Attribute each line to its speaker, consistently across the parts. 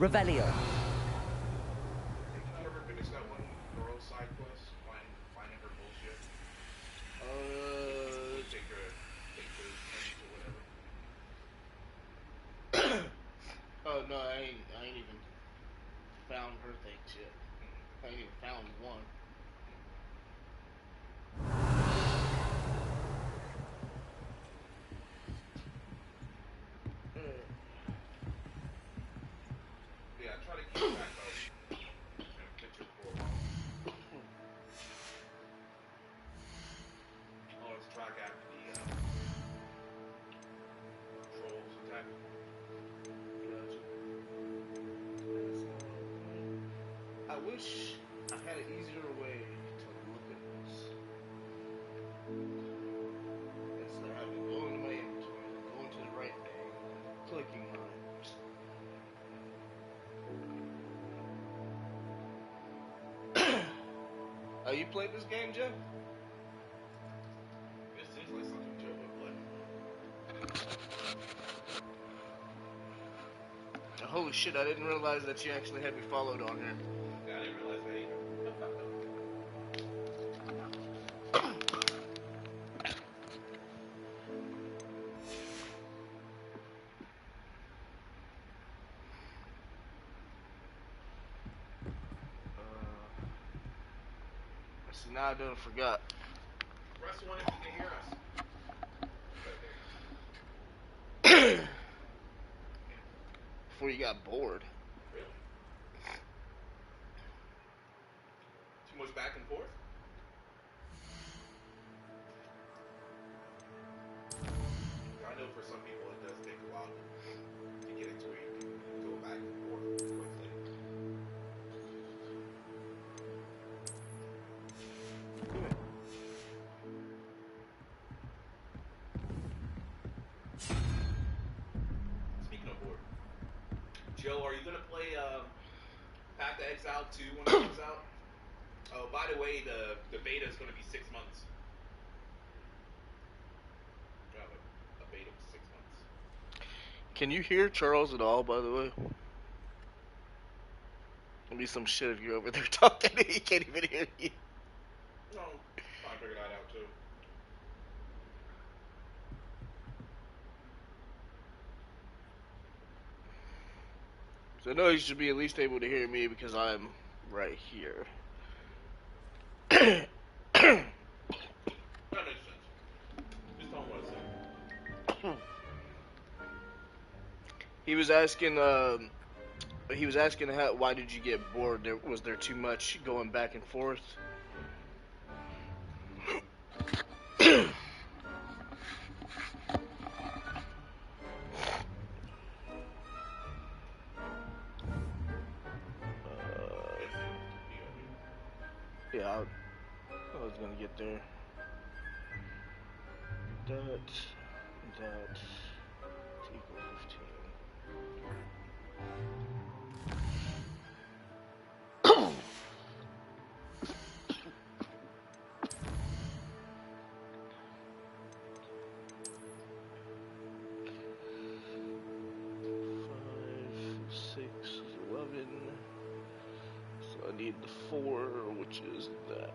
Speaker 1: Revelio.
Speaker 2: Did you ever finish that one girl side quest? Finding her bullshit? Take her things or whatever.
Speaker 3: Oh no, I ain't even found her things yet. I ain't even found one.
Speaker 2: Yeah, try to keep track of picture for a while. Oh, let's track after the trolls attack.
Speaker 3: I wish I had an easier way to look at this. Instead of having to go into my inventory, go into the right thing, clicking on it. Oh, you played this game, Jeff?
Speaker 2: It seems like something Joe would play.
Speaker 3: Holy shit, I didn't realize that you actually had me followed on here.
Speaker 2: Yeah, I didn't realize that either.
Speaker 3: See, now I done forgot.
Speaker 2: Press one if you can hear us.
Speaker 3: Before you got bored.
Speaker 2: Really? Too much back and forth? I know for some people it does take a while to get into it. You can go back and forth quickly. Speaking of board, Joe, are you gonna play Path to Exile 2 when it comes out? Oh, by the way, the beta is gonna be 6 months. You have a beta for 6 months.
Speaker 3: Can you hear Charles at all, by the way? It'll be some shit if you're over there talking and he can't even hear you.
Speaker 2: No, I'll figure that out too.
Speaker 3: So I know he should be at least able to hear me because I'm right here.
Speaker 2: That makes sense. Just tell him what I said.
Speaker 3: He was asking why did you get bored? Was there too much going back and forth? Yeah, I was gonna get there. That equal 15. So I need the 4, which is that.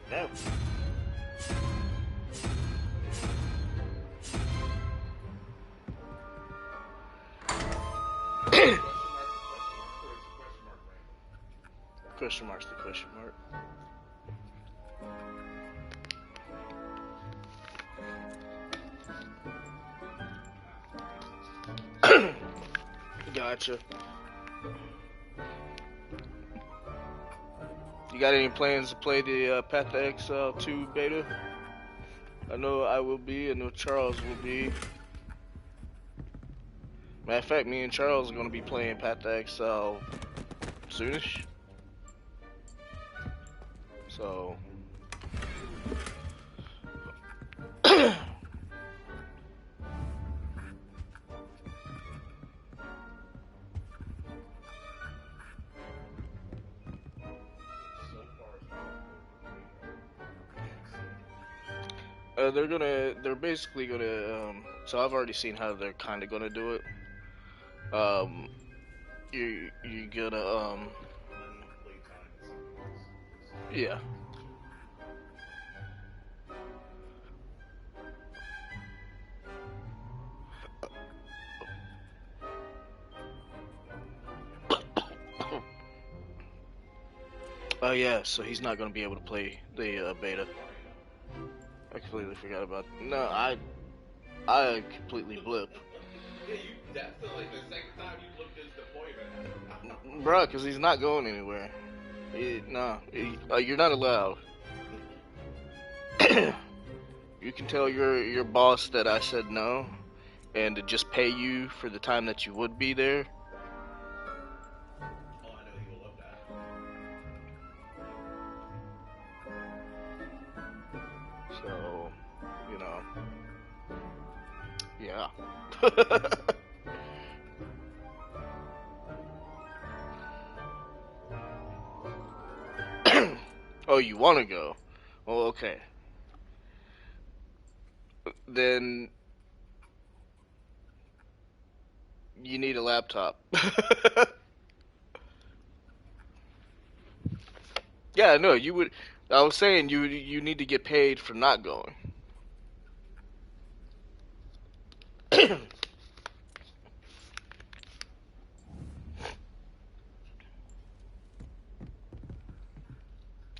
Speaker 3: No. Question mark's the question mark. Gotcha. You got any plans to play the Path to Exile 2 beta? I know I will be. I know Charles will be. Matter of fact, me and Charles are going to be playing Path to Exile soonish. So. They're basically gonna, so I've already seen how they're kind of gonna do it. You're gonna, yeah. Oh yeah, so he's not gonna be able to play the beta. I completely forgot about. No, I completely blipped.
Speaker 2: Yeah, that's like the second time you looked his deployment.
Speaker 3: Bruh, because he's not going anywhere. You're not allowed. You can tell your boss that I said no, and to just pay you for the time that you would be there.
Speaker 2: Oh, I know he will love that.
Speaker 3: So, yeah. Oh, you want to go? Well, okay. Then you need a laptop. Yeah, no, you would. I was saying you need to get paid for not going.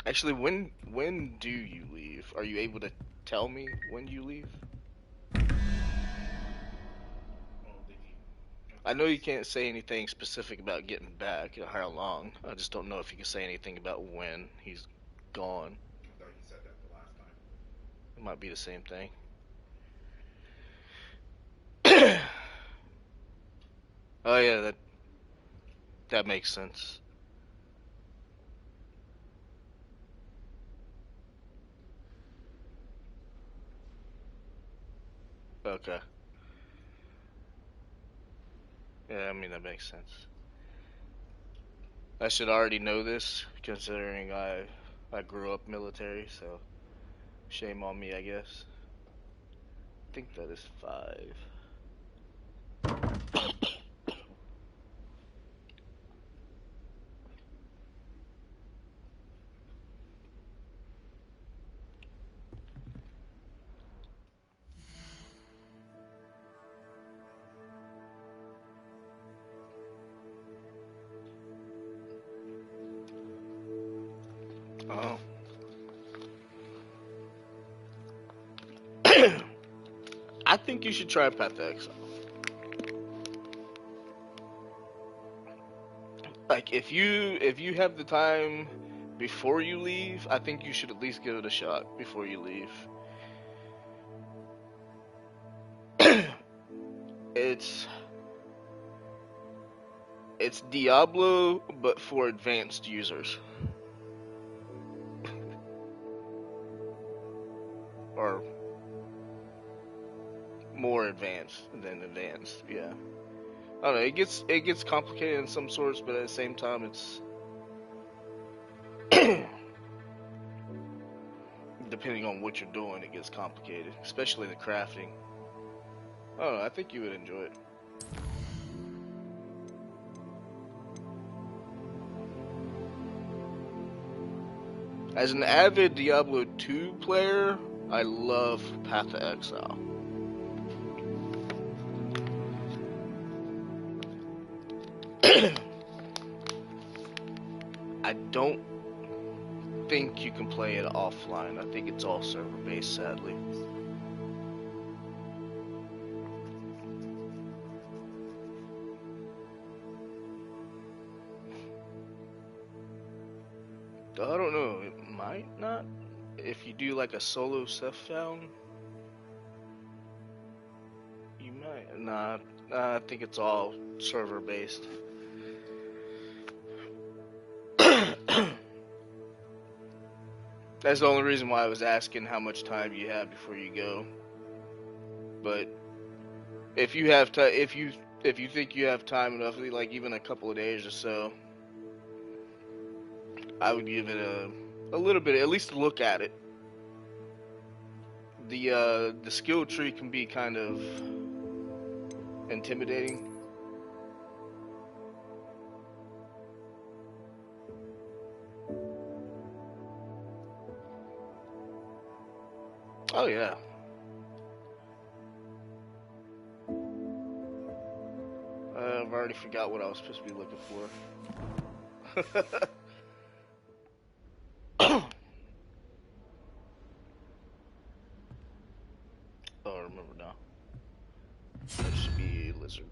Speaker 3: Actually, when do you leave? Are you able to tell me when you leave? I know you can't say anything specific about getting back or how long. I just don't know if you can say anything about when he's gone.
Speaker 2: I thought you said that the last time.
Speaker 3: It might be the same thing. Oh yeah, that makes sense. Okay. Yeah, I mean that makes sense. I should already know this, considering I grew up military, so shame on me, I guess. I think that is 5. Oh. I think you should try Path to Exile. Like if you have the time before you leave, I think you should at least give it a shot before you leave. It's Diablo but for advanced users. Or more advanced than advanced, yeah. I don't know, it gets complicated in some sorts, but at the same time it's depending on what you're doing, it gets complicated, especially the crafting. I don't know, I think you would enjoy it. As an avid Diablo 2 player, I love Path to Exile. I don't think you can play it offline. I think it's all server based, sadly. I don't know. It might not. If you do like a solo stuff found, you might. Nah, I think it's all server based. That's the only reason why I was asking how much time you have before you go. But if you have if you think you have time enough, like even a couple of days or so, I would give it a little bit, at least look at it. The skill tree can be kind of intimidating. Oh yeah. I've already forgot what I was supposed to be looking for. Oh, I remember now. That should be a lizard.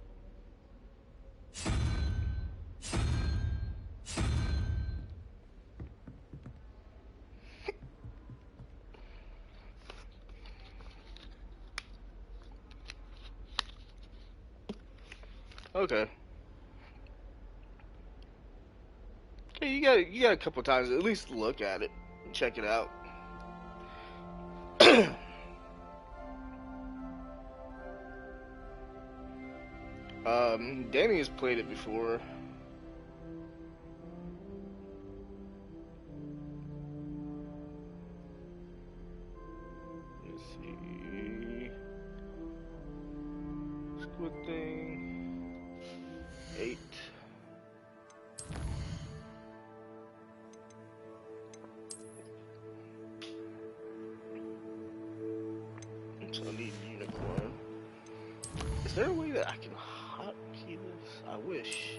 Speaker 3: Okay. Yeah, you got a couple times at least look at it, check it out. Danny has played it before. Let's see. Squid thing. 8. So I need unicorn. Is there a way that I can hotkey this? I wish.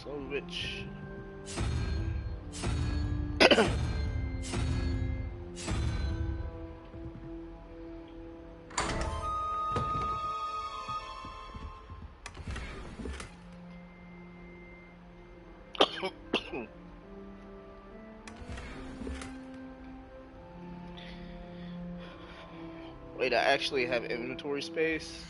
Speaker 3: So rich. Wait, I actually have inventory space?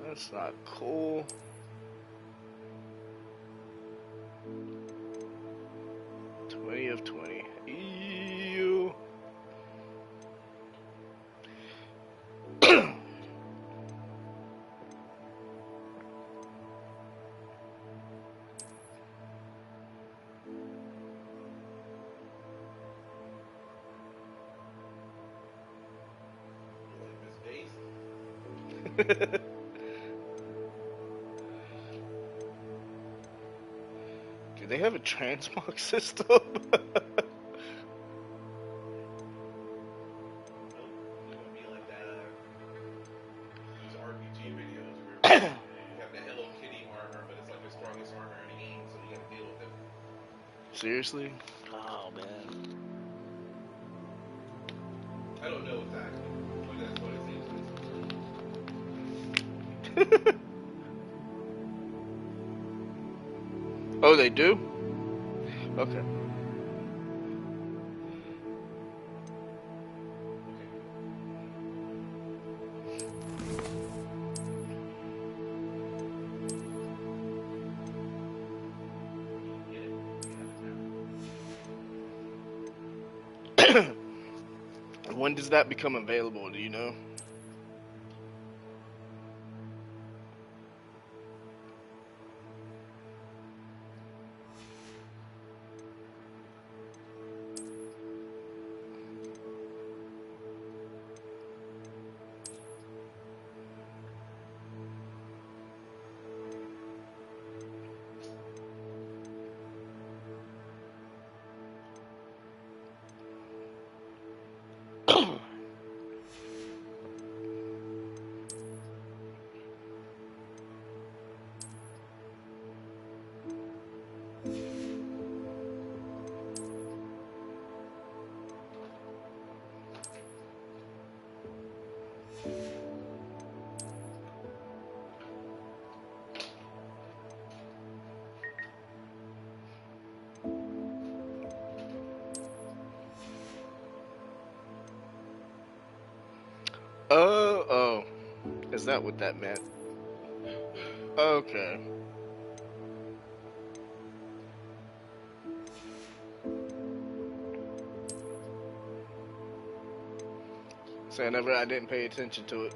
Speaker 3: That's not cool. Of 20. Ew. Do they have a transmog system? Seriously? Oh man.
Speaker 2: I don't know exactly, but that's what it seems.
Speaker 3: Oh, they do? Okay. When does that become available? Do you know? Oh. Is that what that meant? Okay. So I didn't pay attention to it.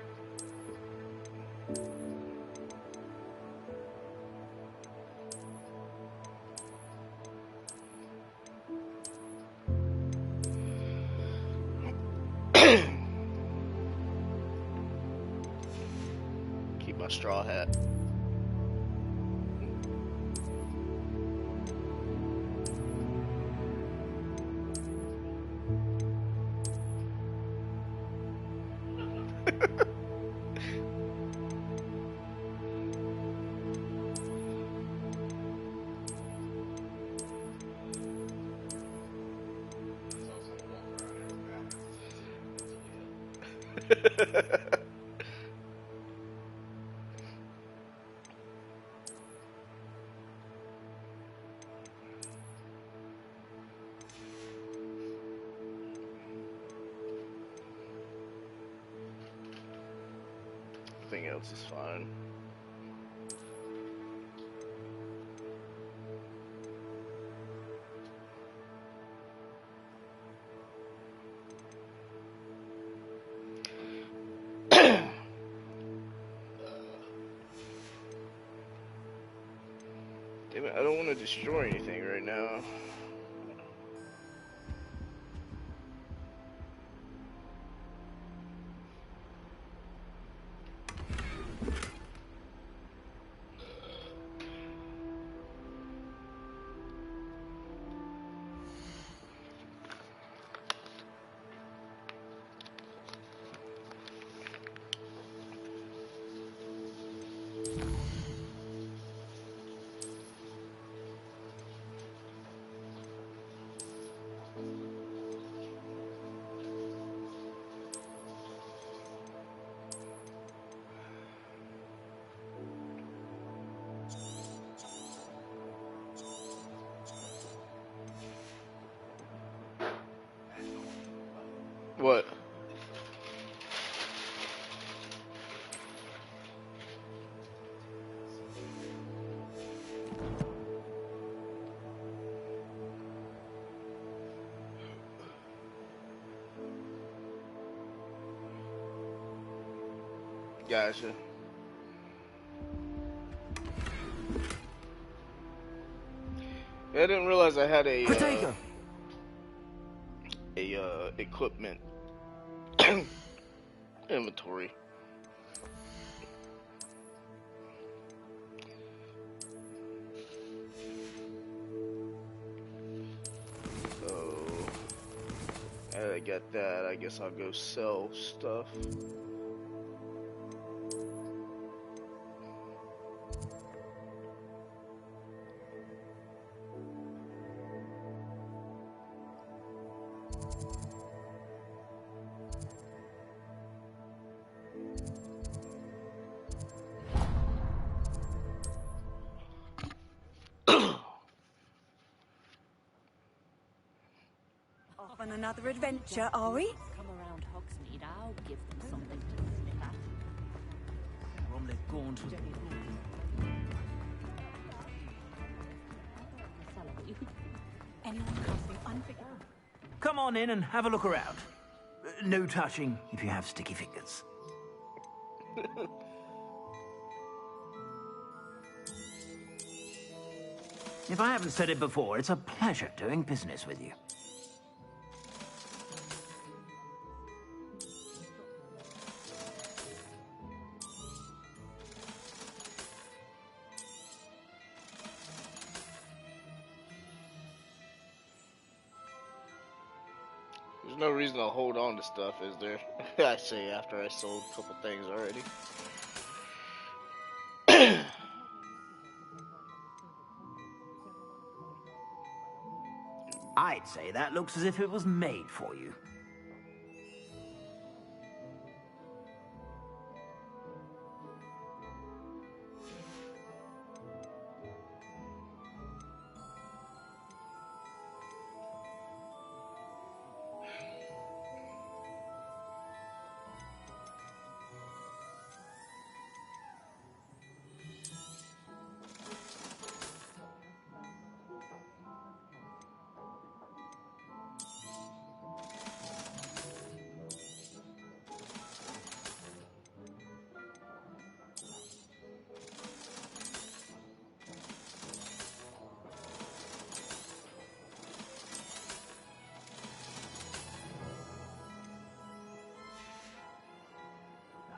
Speaker 3: Keep my straw hat. Everything else is fine. Damn it, I don't want to destroy anything right now. What? Gotcha. I didn't realize I had a equipment inventory. So I got that. I guess I'll go sell stuff.
Speaker 1: Off on another adventure, are we?
Speaker 4: Come around Hogsmeade, I'll give them something to sniff at.
Speaker 1: Anyone casting unfigured?
Speaker 5: Come on in and have a look around. No touching if you have sticky fingers. If I haven't said it before, it's a pleasure doing business with you.
Speaker 3: There's no reason to hold on to stuff, is there? I say after I sold a couple things already.
Speaker 5: I'd say that looks as if it was made for you.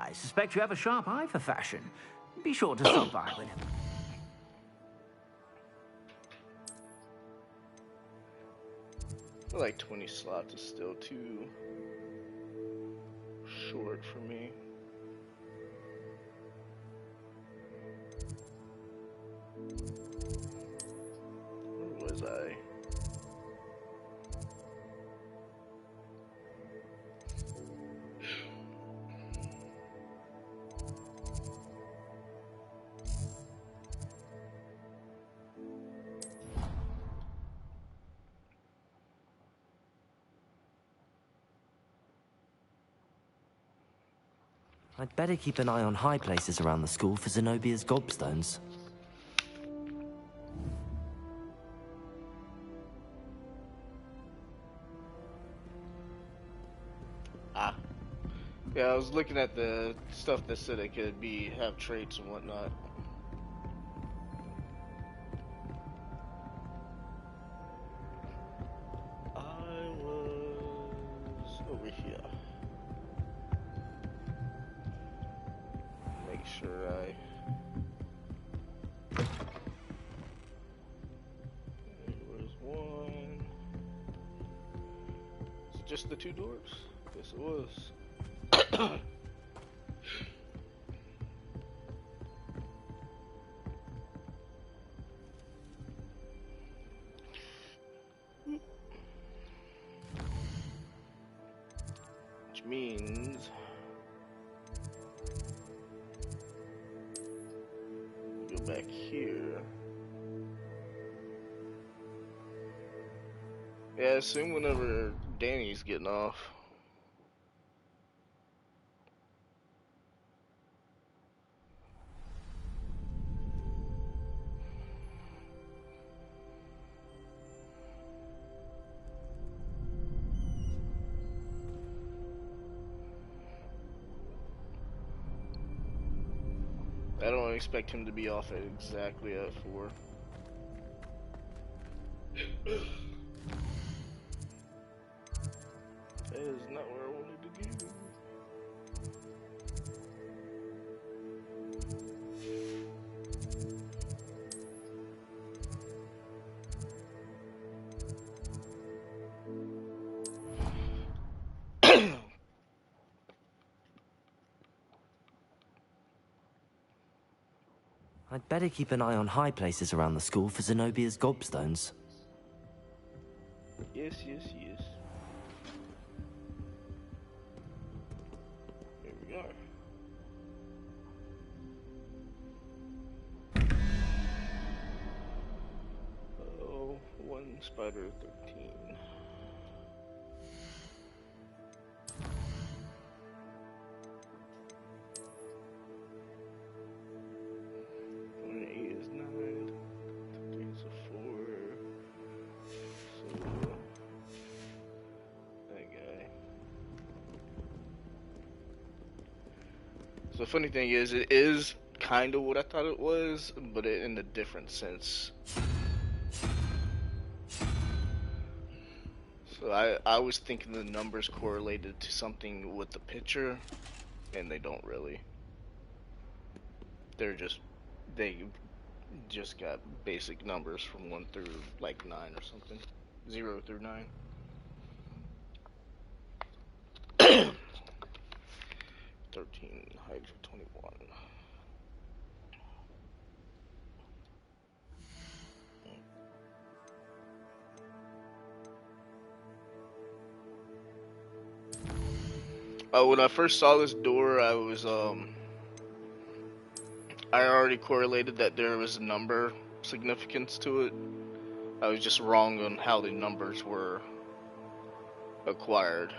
Speaker 5: I suspect you have a sharp eye for fashion. Be sure to stop by when...
Speaker 3: I feel like 20 slots is still too short for me. Where was I?
Speaker 6: I'd better keep an eye on high places around the school for Zenobia's gobstones.
Speaker 3: Ah. Yeah, I was looking at the stuff that said it could have traits and whatnot. I was over here. Make sure I... There was one. Is it just the two doors? Yes, it was. Which means go back here. Yeah, assume whenever Danny's getting off. I don't expect him to be off at exactly at 4. That is not where I wanted to go.
Speaker 6: I'd better keep an eye on high places around the school for Zenobia's gobstones.
Speaker 3: Yes, yes, yes. Here we are. Oh, 1 spider 13. Is 9. 13 is a 4. So that guy. So the funny thing is, it is kind of what I thought it was, but in a different sense. So I was thinking the numbers correlated to something with the picture, and they don't really. They just got basic numbers from 1 through like 9 or something. 0 through 9. 13, Hydra 21. When I first saw this door, I already correlated that there was a number significance to it. I was just wrong on how the numbers were acquired,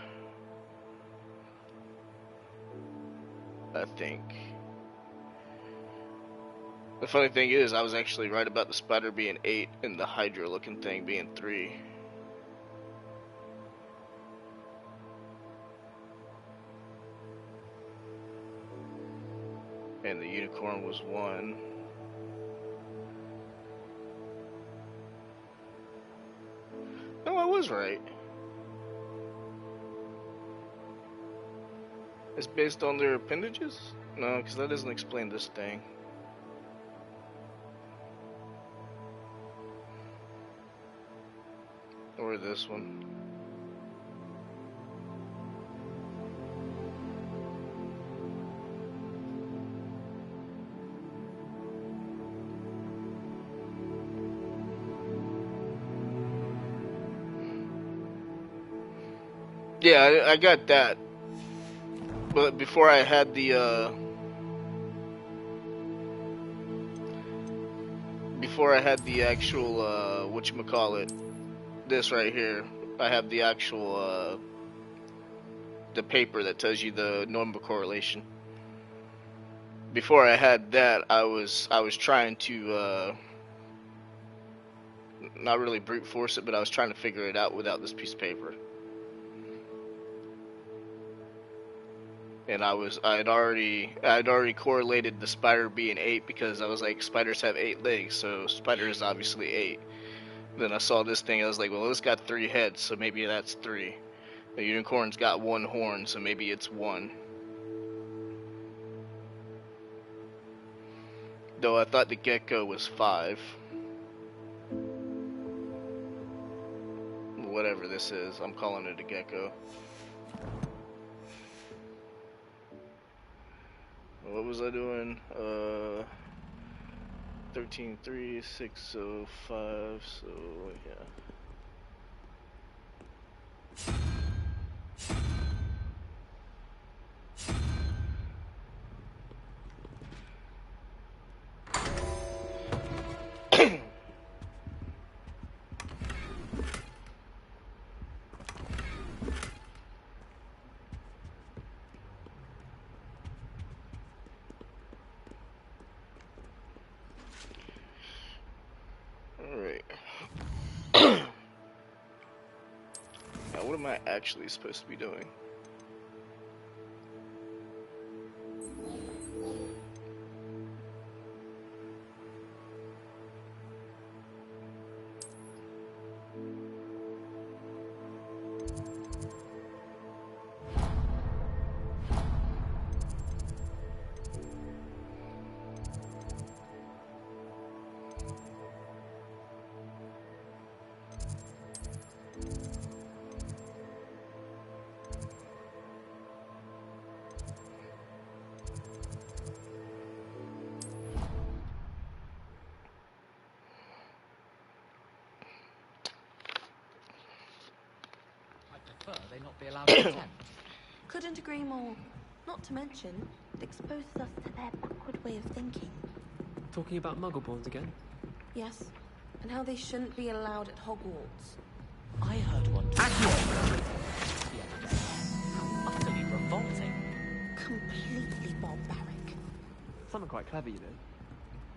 Speaker 3: I think. The funny thing is, I was actually right about the spider being 8 and the Hydra looking thing being 3. And the unicorn was 1. No, I was right. It's based on their appendages? No, because that doesn't explain this thing. Or this one. Yeah, I got that. But before I had the actual whatchamacallit, this right here, I have the actual the paper that tells you the normal correlation. Before I had that, I was trying to not really brute force it, but I was trying to figure it out without this piece of paper. And I had already correlated the spider being 8 because I was like, spiders have 8 legs, so spider is obviously 8. Then I saw this thing, I was like, well, it's got 3 heads, so maybe that's 3. The unicorn's got 1 horn, so maybe it's 1. Though I thought the gecko was 5. Whatever this is, I'm calling it a gecko. What was I doing? 13.3, 605, so yeah. What am I actually supposed to be doing?
Speaker 7: They not be allowed to attend.
Speaker 8: Couldn't agree more. Not to mention, it exposes us to their backward way of thinking.
Speaker 7: Talking about Muggleborns again?
Speaker 8: Yes, and how they shouldn't be allowed at Hogwarts.
Speaker 7: I heard one talk the other day. How utterly revolting.
Speaker 8: Completely barbaric.
Speaker 7: Some are quite clever, you know.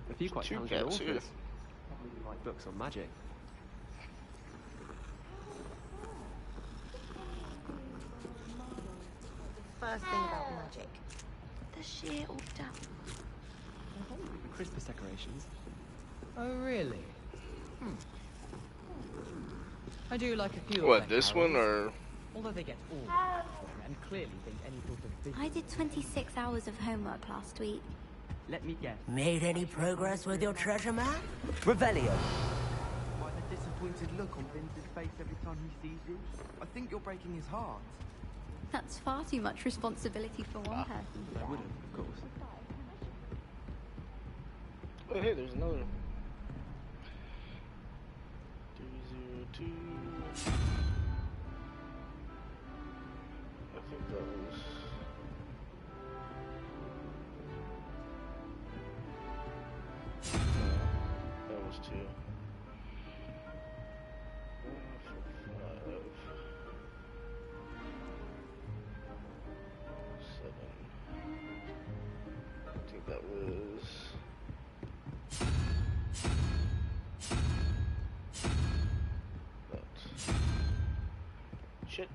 Speaker 7: A few quite talented authors. Probably write books on magic.
Speaker 8: First thing about magic. The sheer order.
Speaker 7: Christmas decorations. Oh, really? I do like a few
Speaker 3: What,
Speaker 7: of their
Speaker 3: this
Speaker 7: carols,
Speaker 3: one, or?
Speaker 7: although they get all and clearly think any sort of visual...
Speaker 9: I did 26 hours of homework last week.
Speaker 7: Let me guess.
Speaker 10: Made any progress with your treasure map? Revelio.
Speaker 11: Why the disappointed look on Vince's face every time he sees you? I think you're breaking his heart.
Speaker 9: That's far too much responsibility for one person.
Speaker 7: I wouldn't, of course.
Speaker 3: Oh, hey, there's another. 302. I think that was. No, that was 2. 5. 7. I think that was. That. Shit.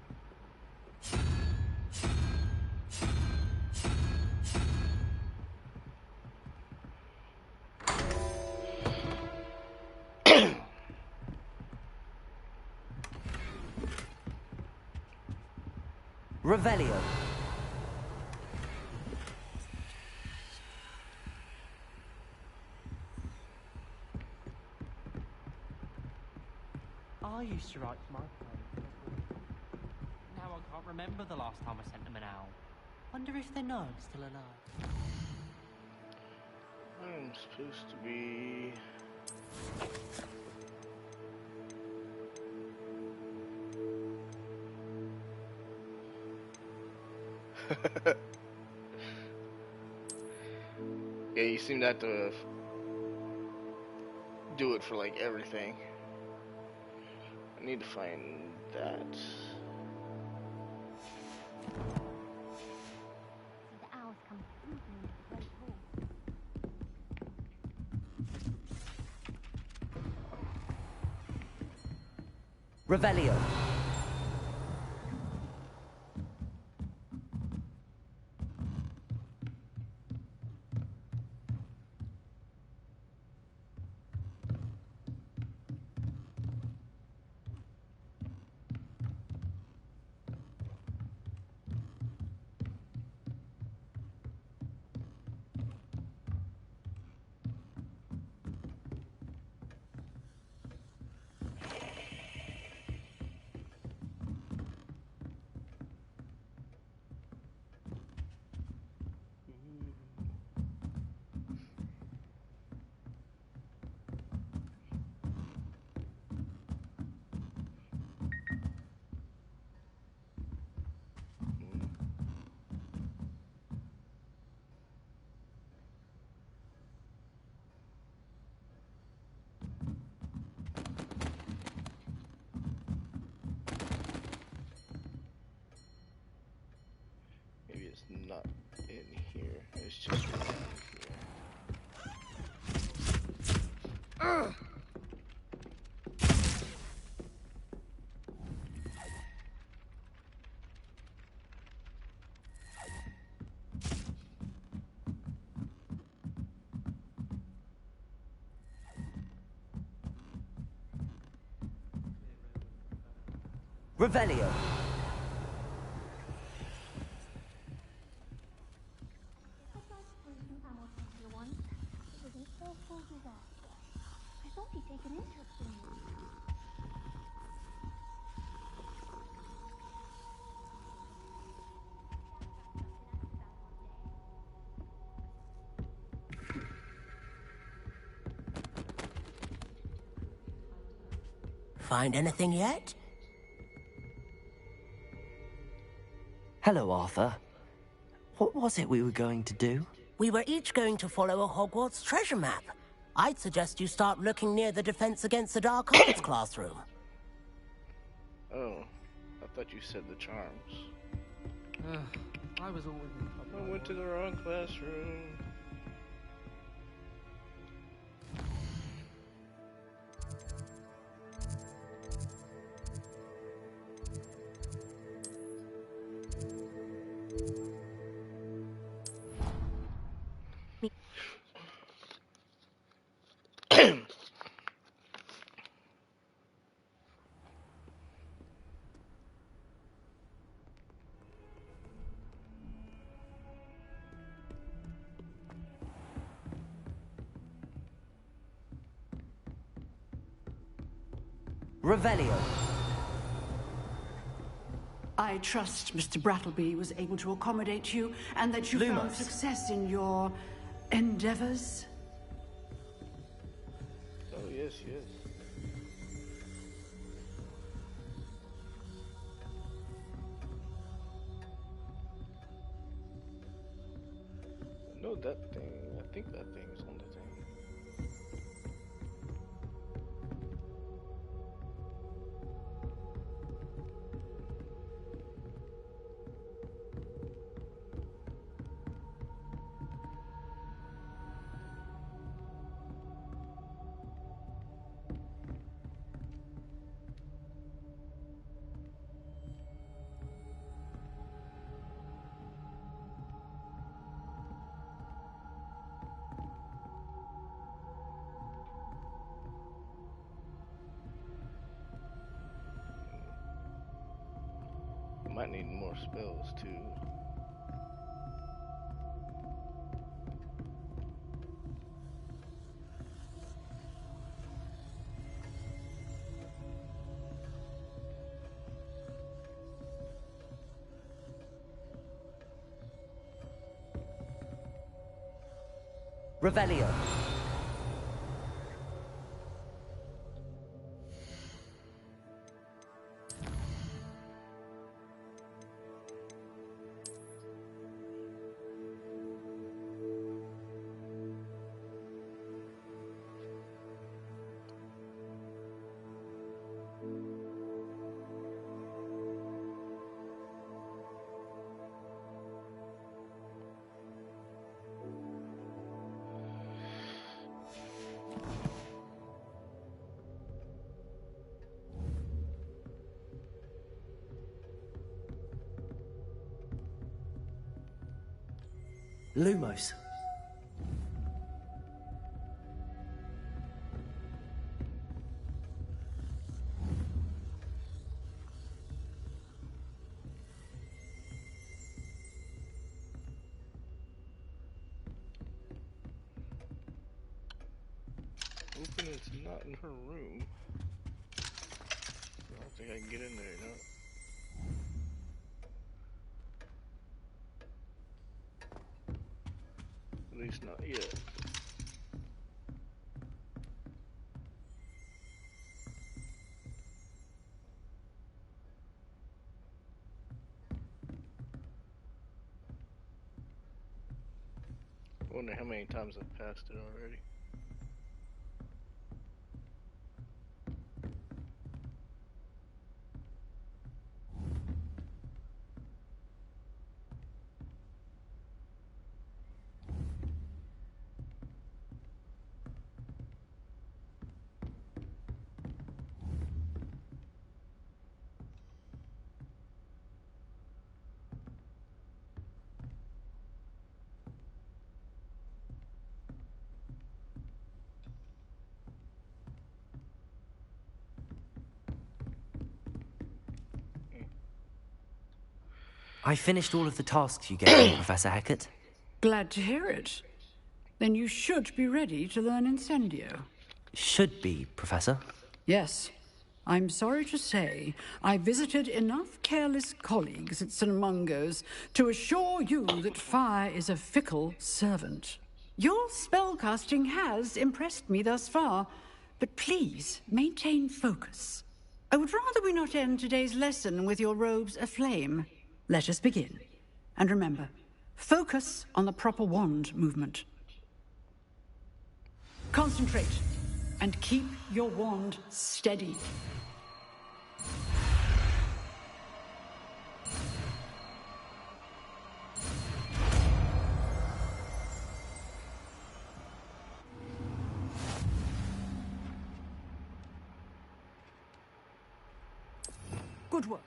Speaker 10: Revelio.
Speaker 12: used to write for my parents. Now I can't remember the last time I sent them an owl. Wonder if they know I'm still alive.
Speaker 3: I'm supposed to be... Yeah, you seem to have to do it for like everything. I need to find that.
Speaker 13: The owls come swooping into the great hall.
Speaker 10: Revelio.
Speaker 3: Maybe it's not in here. It's just around here.
Speaker 10: Revelio.
Speaker 13: I thought he'd taken interest in you.
Speaker 10: Find anything yet? Hello, Arthur. What was it we were going to do?
Speaker 14: We were each going to follow a Hogwarts treasure map. I'd suggest you start looking near the Defense Against the Dark Arts classroom.
Speaker 3: Oh, I thought you said the charms.
Speaker 7: I was always in trouble.
Speaker 3: I went to the wrong classroom.
Speaker 10: Revelio.
Speaker 15: I trust Mr. Brattleby was able to accommodate you and that you found success in your endeavors.
Speaker 3: Oh, yes, yes. I know that thing. I think that thing is on the thing. Might need more spells too.
Speaker 10: Revelio. Lumos.
Speaker 3: Open, it's not in her room. I don't think I can get in there, no. At least not yet. I wonder how many times I've passed it already.
Speaker 10: I finished all of the tasks you gave me, Professor Hackett.
Speaker 15: Glad to hear it. Then you should be ready to learn Incendio.
Speaker 10: Should be, Professor.
Speaker 15: Yes. I'm sorry to say, I visited enough careless colleagues at St. Mungo's to assure you that fire is a fickle servant. Your spellcasting has impressed me thus far, but please maintain focus. I would rather we not end today's lesson with your robes aflame. Let us begin. And remember, focus on the proper wand movement. Concentrate, and keep your wand steady. Good work.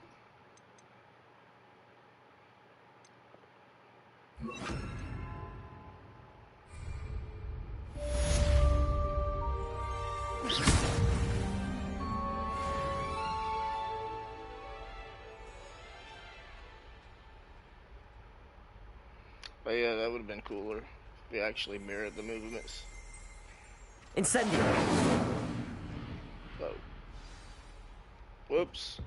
Speaker 3: But yeah, that would have been cooler if they actually mirrored the movements.
Speaker 10: Incendio.
Speaker 3: Oh. Whoops.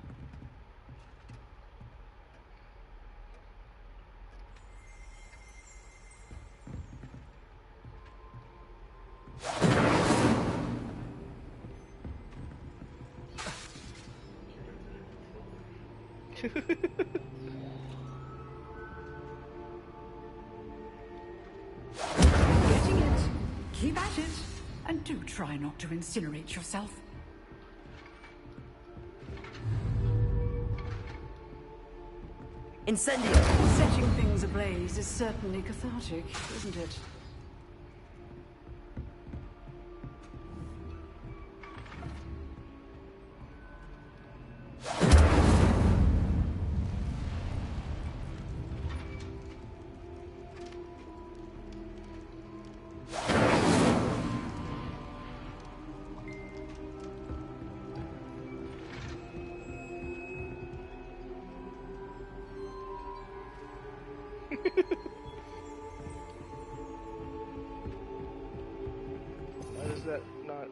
Speaker 15: Getting it. Keep at it. And do try not to incinerate yourself.
Speaker 10: Incendio.
Speaker 15: Setting things ablaze is certainly cathartic, isn't it?
Speaker 3: Why is that not?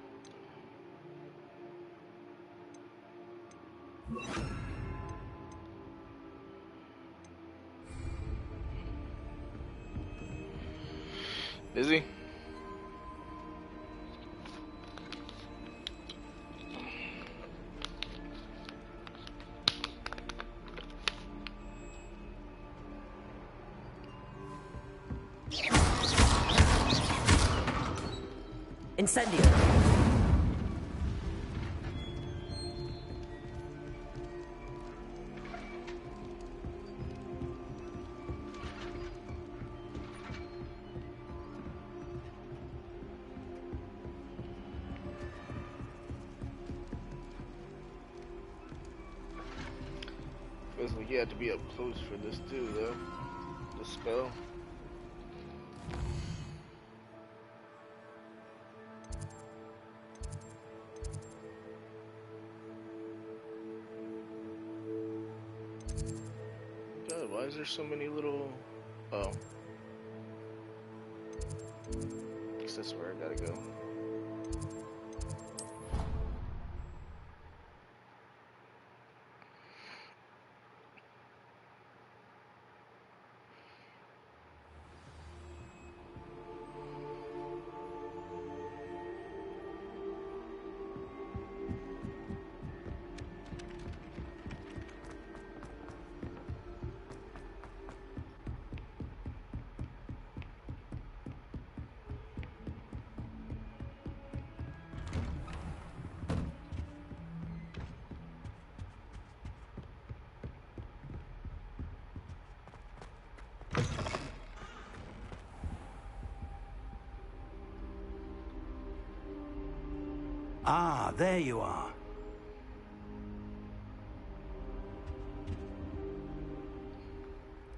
Speaker 3: Busy?
Speaker 10: Incendio.
Speaker 3: Feels like you had to be up close for this too, though. The spell. God, why is there so many little... Oh. I guess that's where I gotta go.
Speaker 5: Ah, there you are.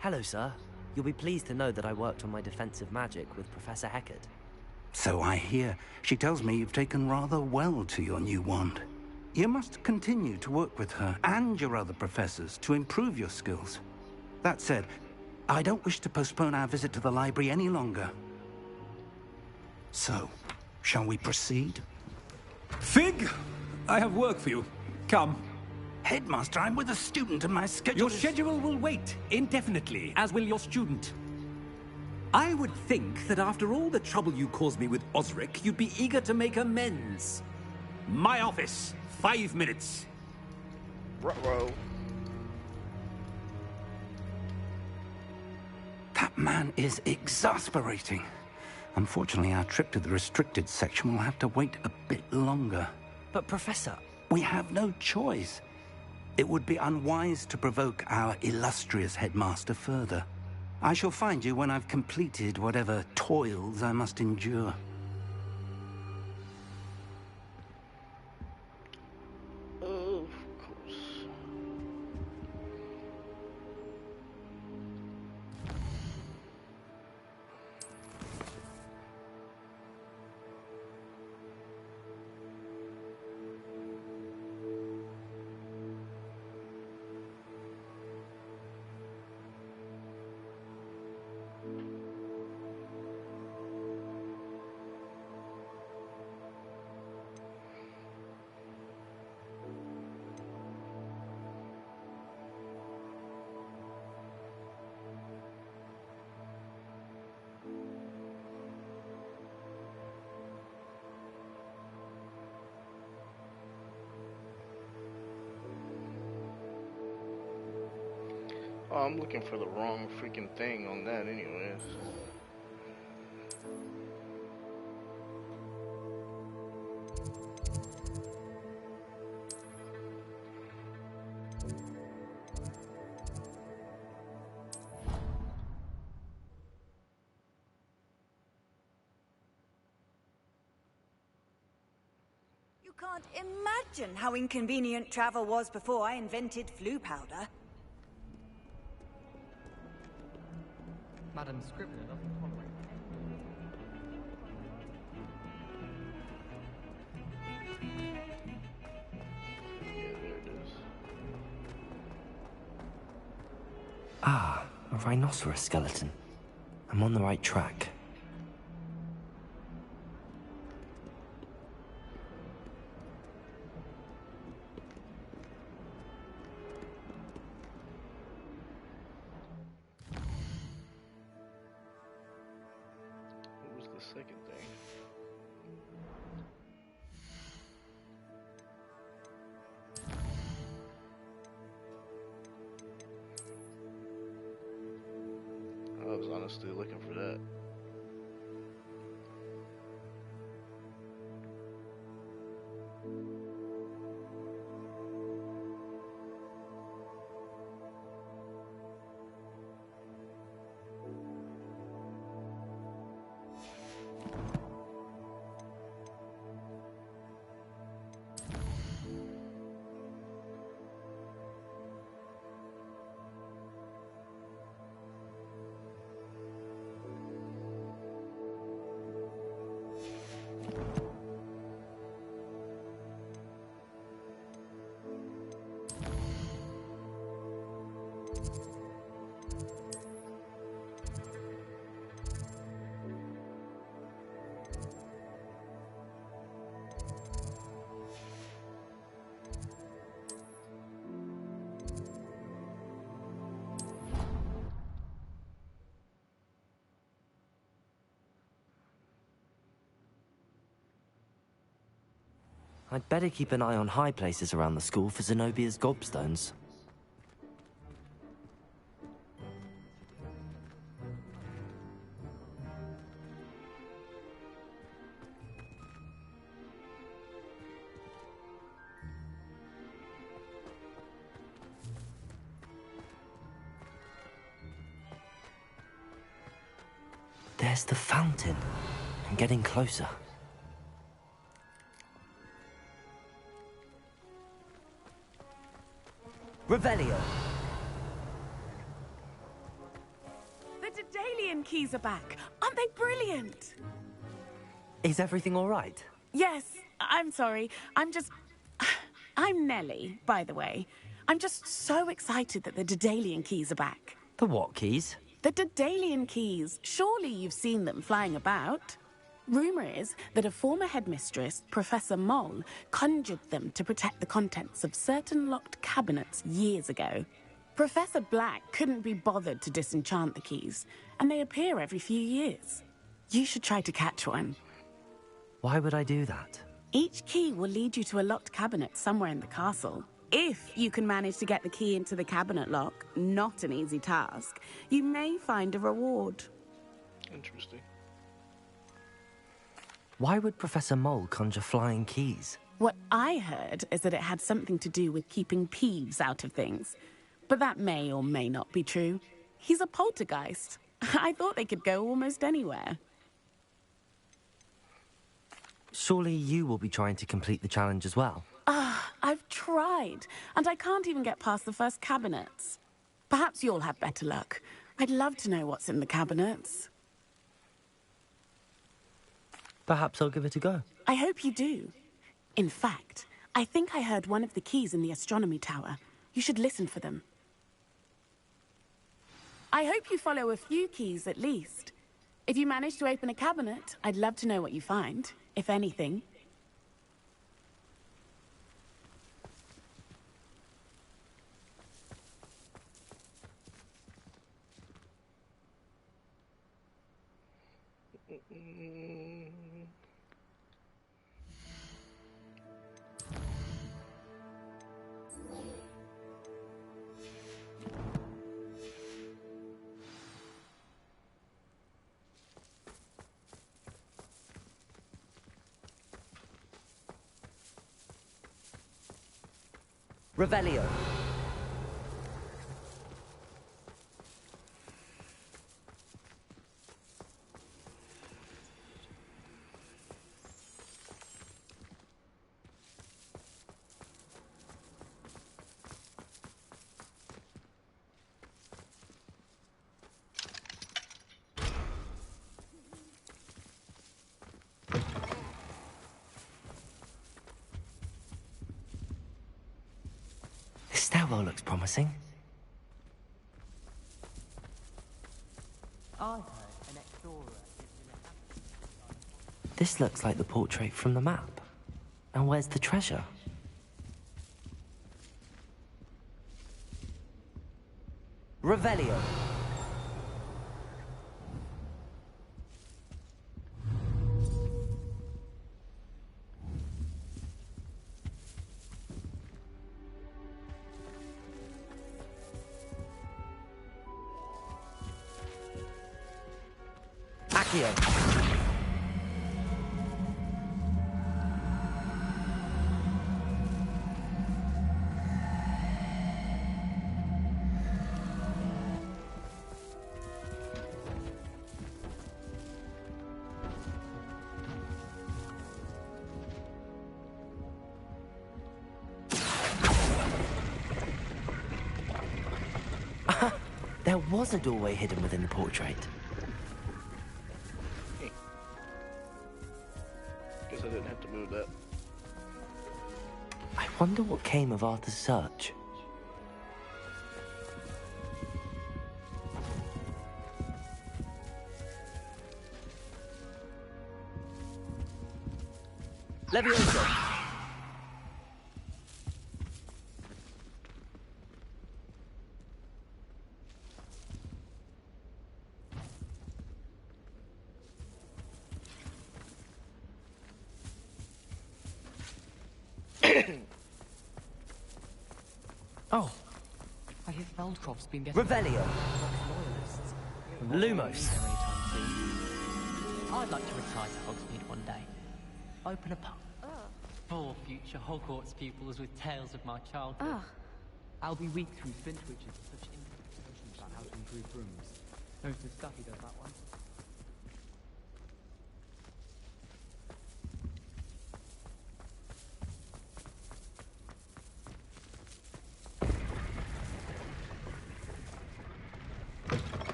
Speaker 10: Hello, sir. You'll be pleased to know that I worked on my defensive magic with Professor Heckard.
Speaker 5: So I hear. She tells me you've taken rather well to your new wand. You must continue to work with her and your other professors to improve your skills. That said, I don't wish to postpone our visit to the library any longer. So, shall we proceed?
Speaker 16: Fig, I have work for you. Come.
Speaker 5: Headmaster, I'm with a student and my schedule
Speaker 16: Your schedule will wait indefinitely, as will your student. I would think that after all the trouble you caused me with Osric, you'd be eager to make amends. My office, 5 minutes.
Speaker 3: Ruh-roh.
Speaker 5: That man is exasperating. Unfortunately, our trip to the restricted section will have to wait a bit longer.
Speaker 10: But, Professor...
Speaker 5: We have no choice. It would be unwise to provoke our illustrious headmaster further. I shall find you when I've completed whatever toils I must endure.
Speaker 3: Of course. Oh, I'm looking for the wrong freaking thing on that anyways.
Speaker 1: You can't imagine how inconvenient travel was before I invented flu powder.
Speaker 7: Madam Scrivener doesn't tolerate.
Speaker 3: Yeah, there it is.
Speaker 10: Ah, a rhinoceros skeleton. I'm on the right track.
Speaker 3: What was the second thing? I was honestly looking for that.
Speaker 6: I'd better keep an eye on high places around the school for Zenobia's gobstones. There's the fountain. I'm getting closer. Revelio.
Speaker 17: The Daedalian keys are back. Aren't they brilliant?
Speaker 6: Is everything all right?
Speaker 17: Yes, I'm sorry. I'm Nellie, by the way. I'm just so excited that the Daedalian keys are back.
Speaker 6: The what keys?
Speaker 17: The Daedalian keys. Surely you've seen them flying about. Rumour is that a former headmistress, Professor Moll, conjured them to protect the contents of certain locked cabinets years ago. Professor Black couldn't be bothered to disenchant the keys, and they appear every few years. You should try to catch one.
Speaker 6: Why would I do that?
Speaker 17: Each key will lead you to a locked cabinet somewhere in the castle. If you can manage to get the key into the cabinet lock, not an easy task, you may find a reward.
Speaker 3: Interesting.
Speaker 6: Why would Professor Moll conjure flying keys?
Speaker 17: What I heard is that it had something to do with keeping Peeves out of things. But that may or may not be true. He's a poltergeist. I thought they could go almost anywhere.
Speaker 6: Surely you will be trying to complete the challenge as well.
Speaker 17: I've tried, and I can't even get past the first cabinets. Perhaps you'll have better luck. I'd love to know what's in the cabinets.
Speaker 6: Perhaps I'll give it a go.
Speaker 17: I hope you do. In fact, I think I heard one of the keys in the astronomy tower. You should listen for them. I hope you follow a few keys at least. If you manage to open a cabinet, I'd love to know what you find, if anything.
Speaker 6: Revelio. This stairwell looks promising.
Speaker 12: I heard an explorer gives you
Speaker 6: This looks like the portrait from the map. And where's the treasure? Revelio. Accio. There was a doorway hidden within the portrait.
Speaker 3: Guess I didn't have to move that.
Speaker 6: I wonder what came of Arthur's search. Levioso.
Speaker 12: Aldcroft's been getting
Speaker 10: Revelio.
Speaker 12: loyalists.
Speaker 10: Lumos.
Speaker 12: I'd like to retire to Hogsmeade one day. Open a pub. For future Hogwarts pupils with tales of my childhood.
Speaker 7: I'll be weak through Flintwitches and such information about how to improve rooms. Knows the stuff he does that one.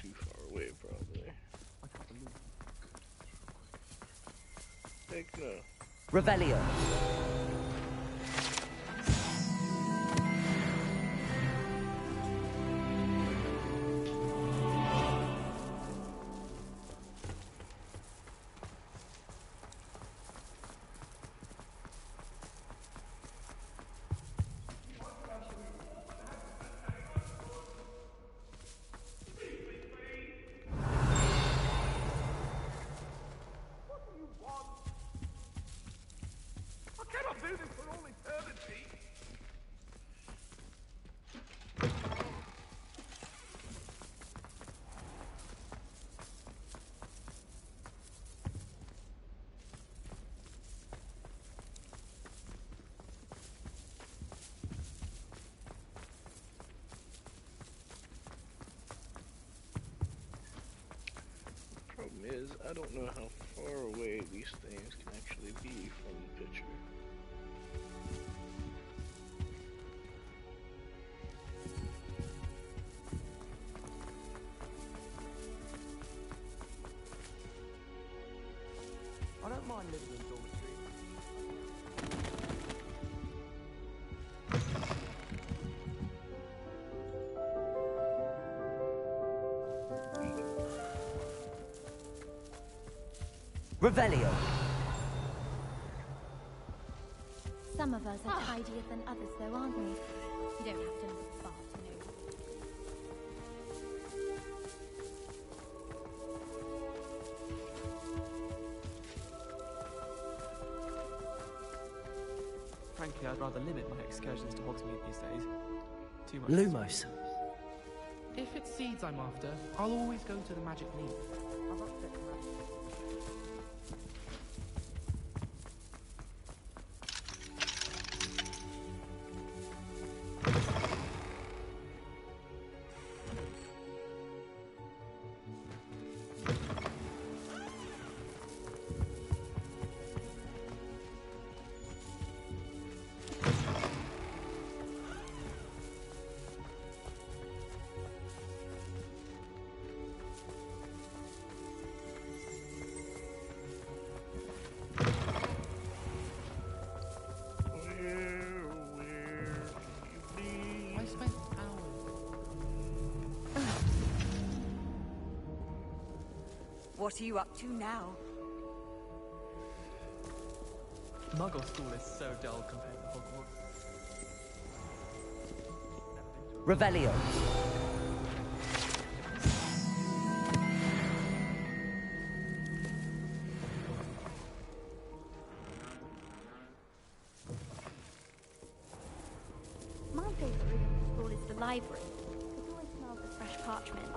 Speaker 3: Too far away, probably. Heck no.
Speaker 10: Revelio.
Speaker 3: Problem is, I don't know how far away these things can actually be from the picture.
Speaker 7: I don't mind living in dormitory.
Speaker 10: Revelio.
Speaker 13: Some of us are tidier than others, though, aren't we? You don't have to look far to know.
Speaker 7: Frankly, I'd rather limit my excursions to Hogsmeade these days. Too much.
Speaker 10: Lumos.
Speaker 18: If it's seeds I'm after, I'll always go to the Magic Leap.
Speaker 1: What are you up to now?
Speaker 7: Muggle school is so dull compared to Hogwarts.
Speaker 10: Revelio.
Speaker 13: My favourite room in school is the library. It always smells of fresh parchment.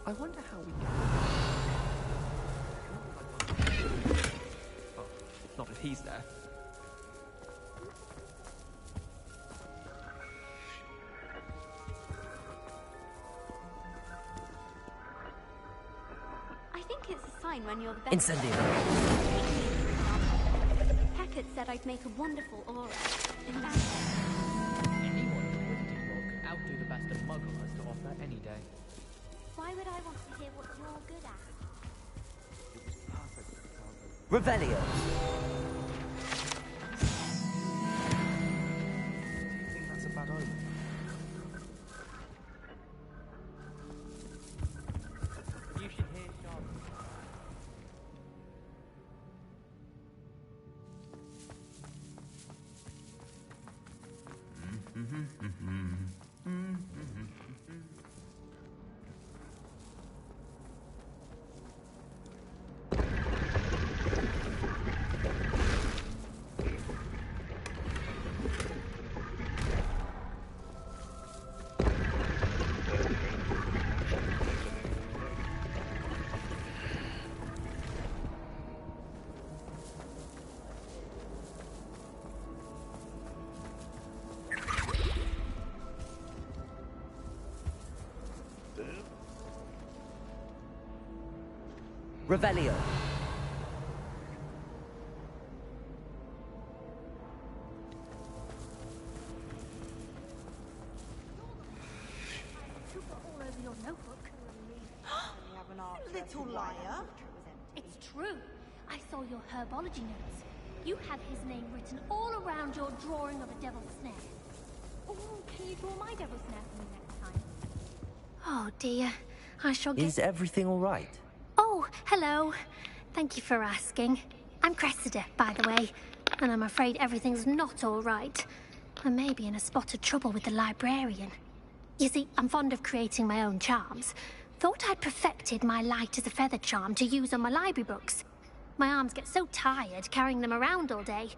Speaker 7: I wonder how we get. Oh, not if he's there.
Speaker 13: I think it's a sign when you're the best.
Speaker 10: Incendio.
Speaker 13: Hackett said I'd make a wonderful aura.
Speaker 18: Anyone with a wizarding rod could outdo the best a muggle has to offer any day.
Speaker 13: Why would I want to hear what you're good at?
Speaker 10: Revelio.
Speaker 7: Do you think that's a bad omen?
Speaker 12: You should hear Charlotte.
Speaker 10: Revelio.
Speaker 8: Little liar.
Speaker 13: It's true. I saw your herbology notes. You have his name written all around your drawing of a devil's snare. Oh, can you draw my devil's snare for me next time? Oh dear, I shall get...
Speaker 10: Is everything all right?
Speaker 13: Oh, hello. Thank you for asking. I'm Cressida, by the way, and I'm afraid everything's not all right. I may be in a spot of trouble with the librarian. You see, I'm fond of creating my own charms. Thought I'd perfected my light as a feather charm to use on my library books. My arms get so tired carrying them around all day.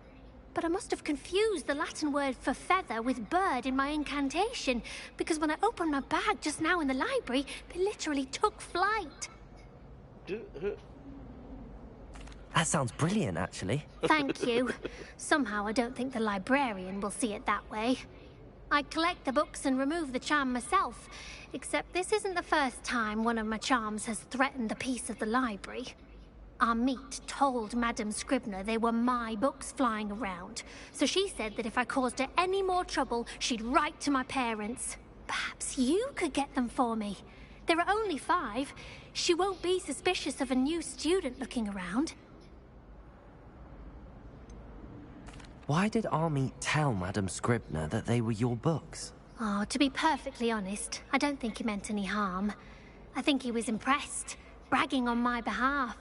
Speaker 13: But I must have confused the Latin word for feather with bird in my incantation, because when I opened my bag just now in the library, they literally took flight.
Speaker 10: That sounds brilliant, actually.
Speaker 13: Thank you. Somehow I don't think the librarian will see it that way. I collect the books and remove the charm myself, except this isn't the first time one of my charms has threatened the peace of the library. Our meet told Madame Scribner they were my books flying around, so she said that if I caused her any more trouble, she'd write to my parents. Perhaps you could get them for me. There are only 5. She won't be suspicious of a new student looking around.
Speaker 10: Why did Army tell Madame Scribner that they were your books?
Speaker 13: Oh, to be perfectly honest, I don't think he meant any harm. I think he was impressed, bragging on my behalf.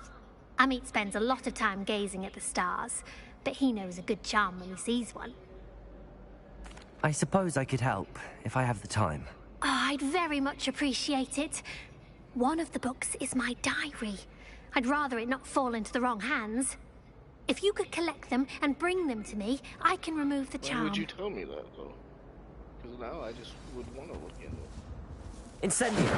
Speaker 13: Amit spends a lot of time gazing at the stars, but he knows a good charm when he sees one.
Speaker 10: I suppose I could help, if I have the time.
Speaker 13: Oh, I'd very much appreciate it. One of the books is my diary. I'd rather it not fall into the wrong hands. If you could collect them and bring them to me, I can remove the charm.
Speaker 3: Why would you tell me that, though? Because now I just would want to look at it.
Speaker 10: Incendio!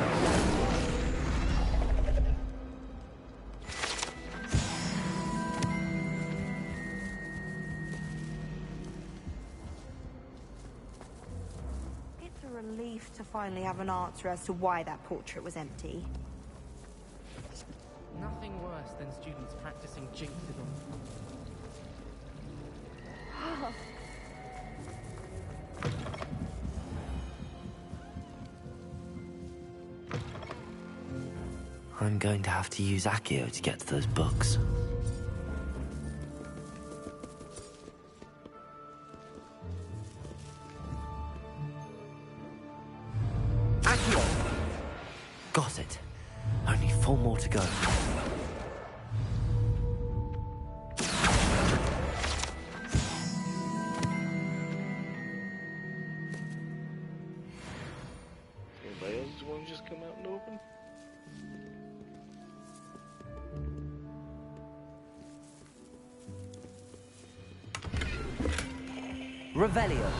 Speaker 8: It's a relief to finally have an answer as to why that portrait was empty.
Speaker 18: Nothing worse than students practicing jinxdom.
Speaker 10: I'm going to have to use Accio to get to those books. Accio! Got it. Only 4 more to go.
Speaker 3: Anybody else want to just come out and open?
Speaker 10: Revelio.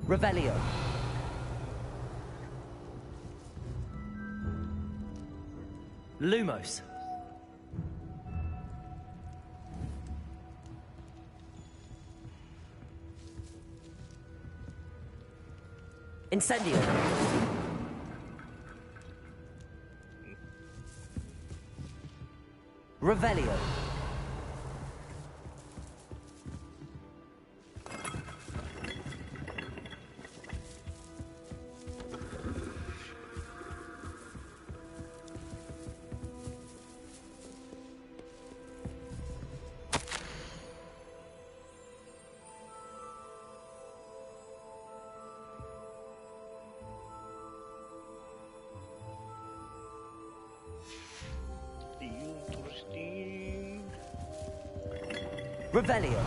Speaker 10: Revelio. Lumos. Incendio. Revelio. Revelio.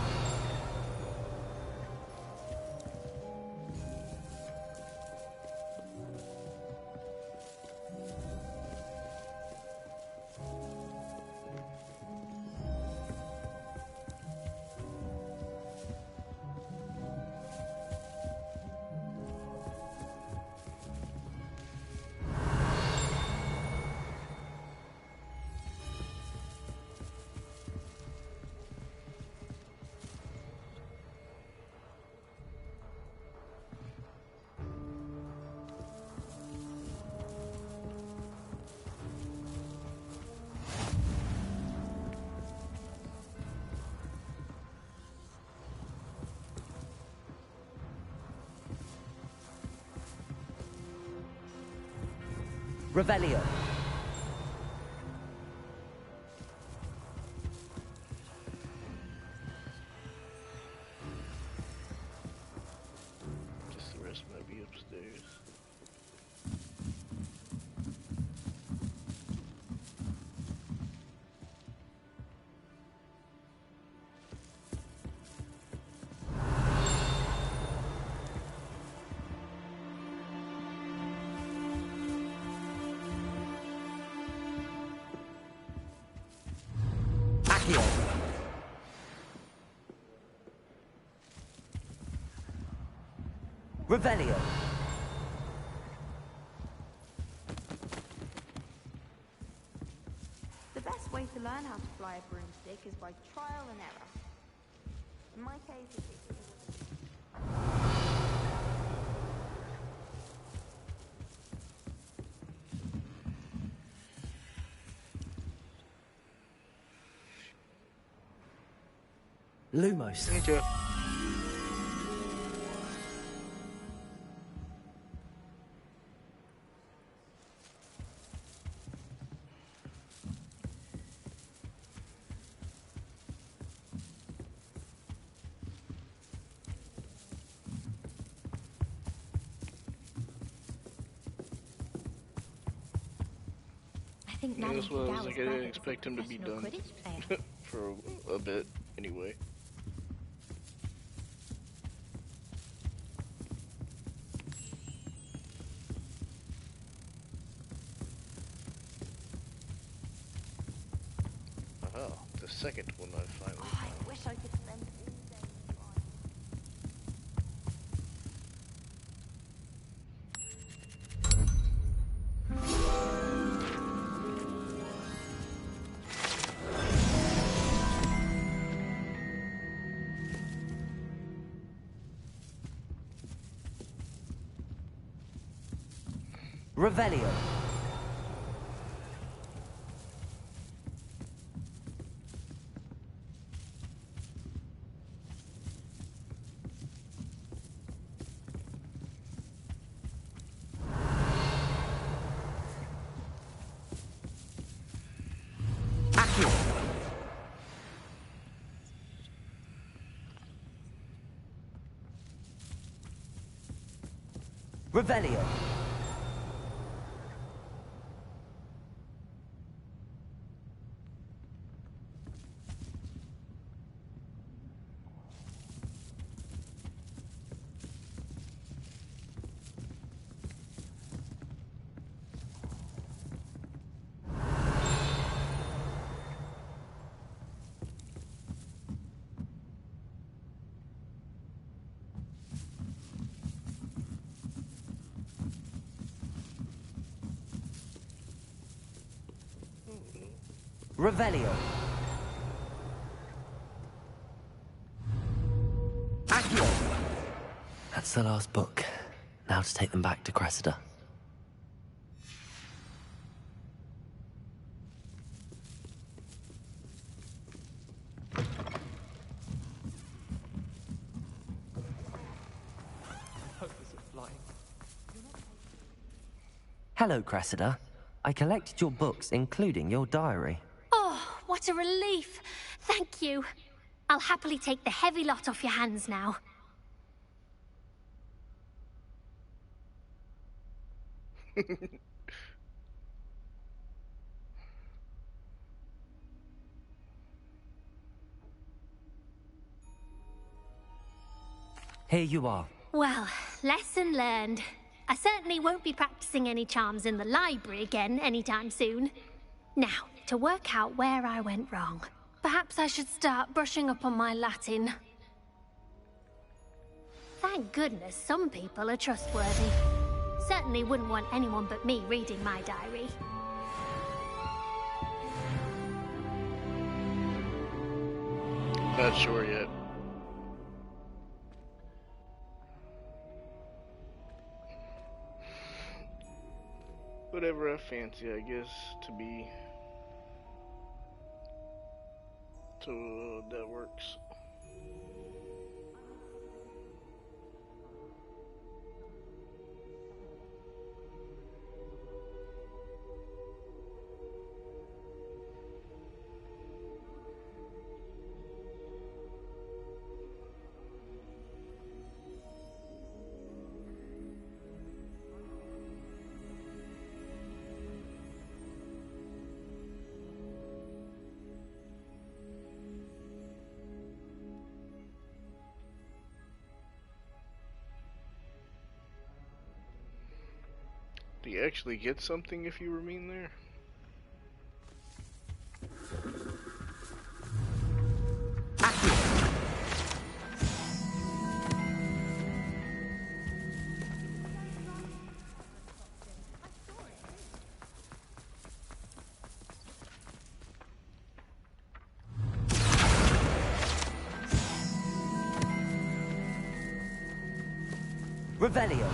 Speaker 14: Revelio.
Speaker 3: Guess the rest might be upstairs.
Speaker 14: Accio. Revelio.
Speaker 8: The best way to learn how to fly a broomstick is by trial and error. In my case,
Speaker 10: Lumos.
Speaker 3: Thank you.
Speaker 13: I think
Speaker 3: Yeah,
Speaker 13: Madame
Speaker 3: that's what I was
Speaker 13: Kagawa's
Speaker 3: like. I didn't
Speaker 13: brother is a
Speaker 3: expect him to be
Speaker 13: professional
Speaker 3: done
Speaker 13: Quidditch player.
Speaker 3: for a bit, anyway. Oh, the second one I finally found.
Speaker 8: I wish I could spend all day flying.
Speaker 14: Revelio. Accio. Revelio. Revelio. Accio.
Speaker 10: That's the last book. Now to take them back to Cressida.
Speaker 7: Hopeless at flying.
Speaker 10: Hello, Cressida. I collected your books, including your diary.
Speaker 13: Oh, what a relief. Thank you. I'll happily take the heavy lot off your hands now.
Speaker 10: Here you are.
Speaker 13: Well, lesson learned. I certainly won't be practicing any charms in the library again anytime soon. Now, to work out where I went wrong. Perhaps I should start brushing up on my Latin. Thank goodness some people are trustworthy. Certainly wouldn't want anyone but me reading my diary.
Speaker 3: Not sure yet. Whatever I fancy, I guess, to be. So that works. Do you actually get something if you remain there?
Speaker 19: Revelio.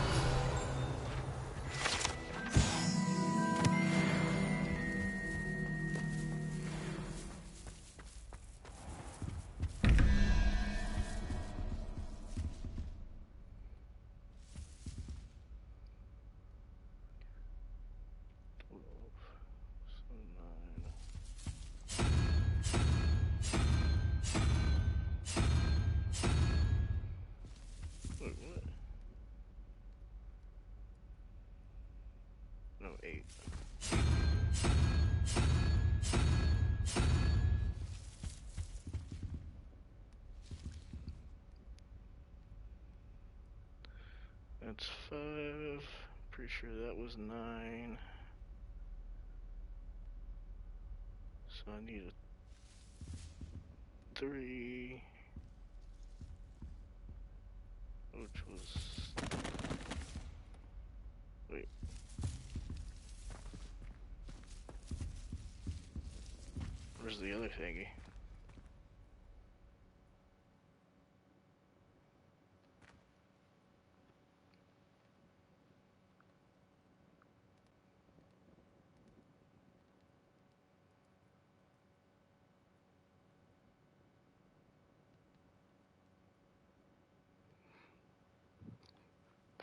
Speaker 3: Wait, what? No, 8. That's 5. Pretty sure that was 9. So I need a 3. Which was... Wait. Where's the other thingy?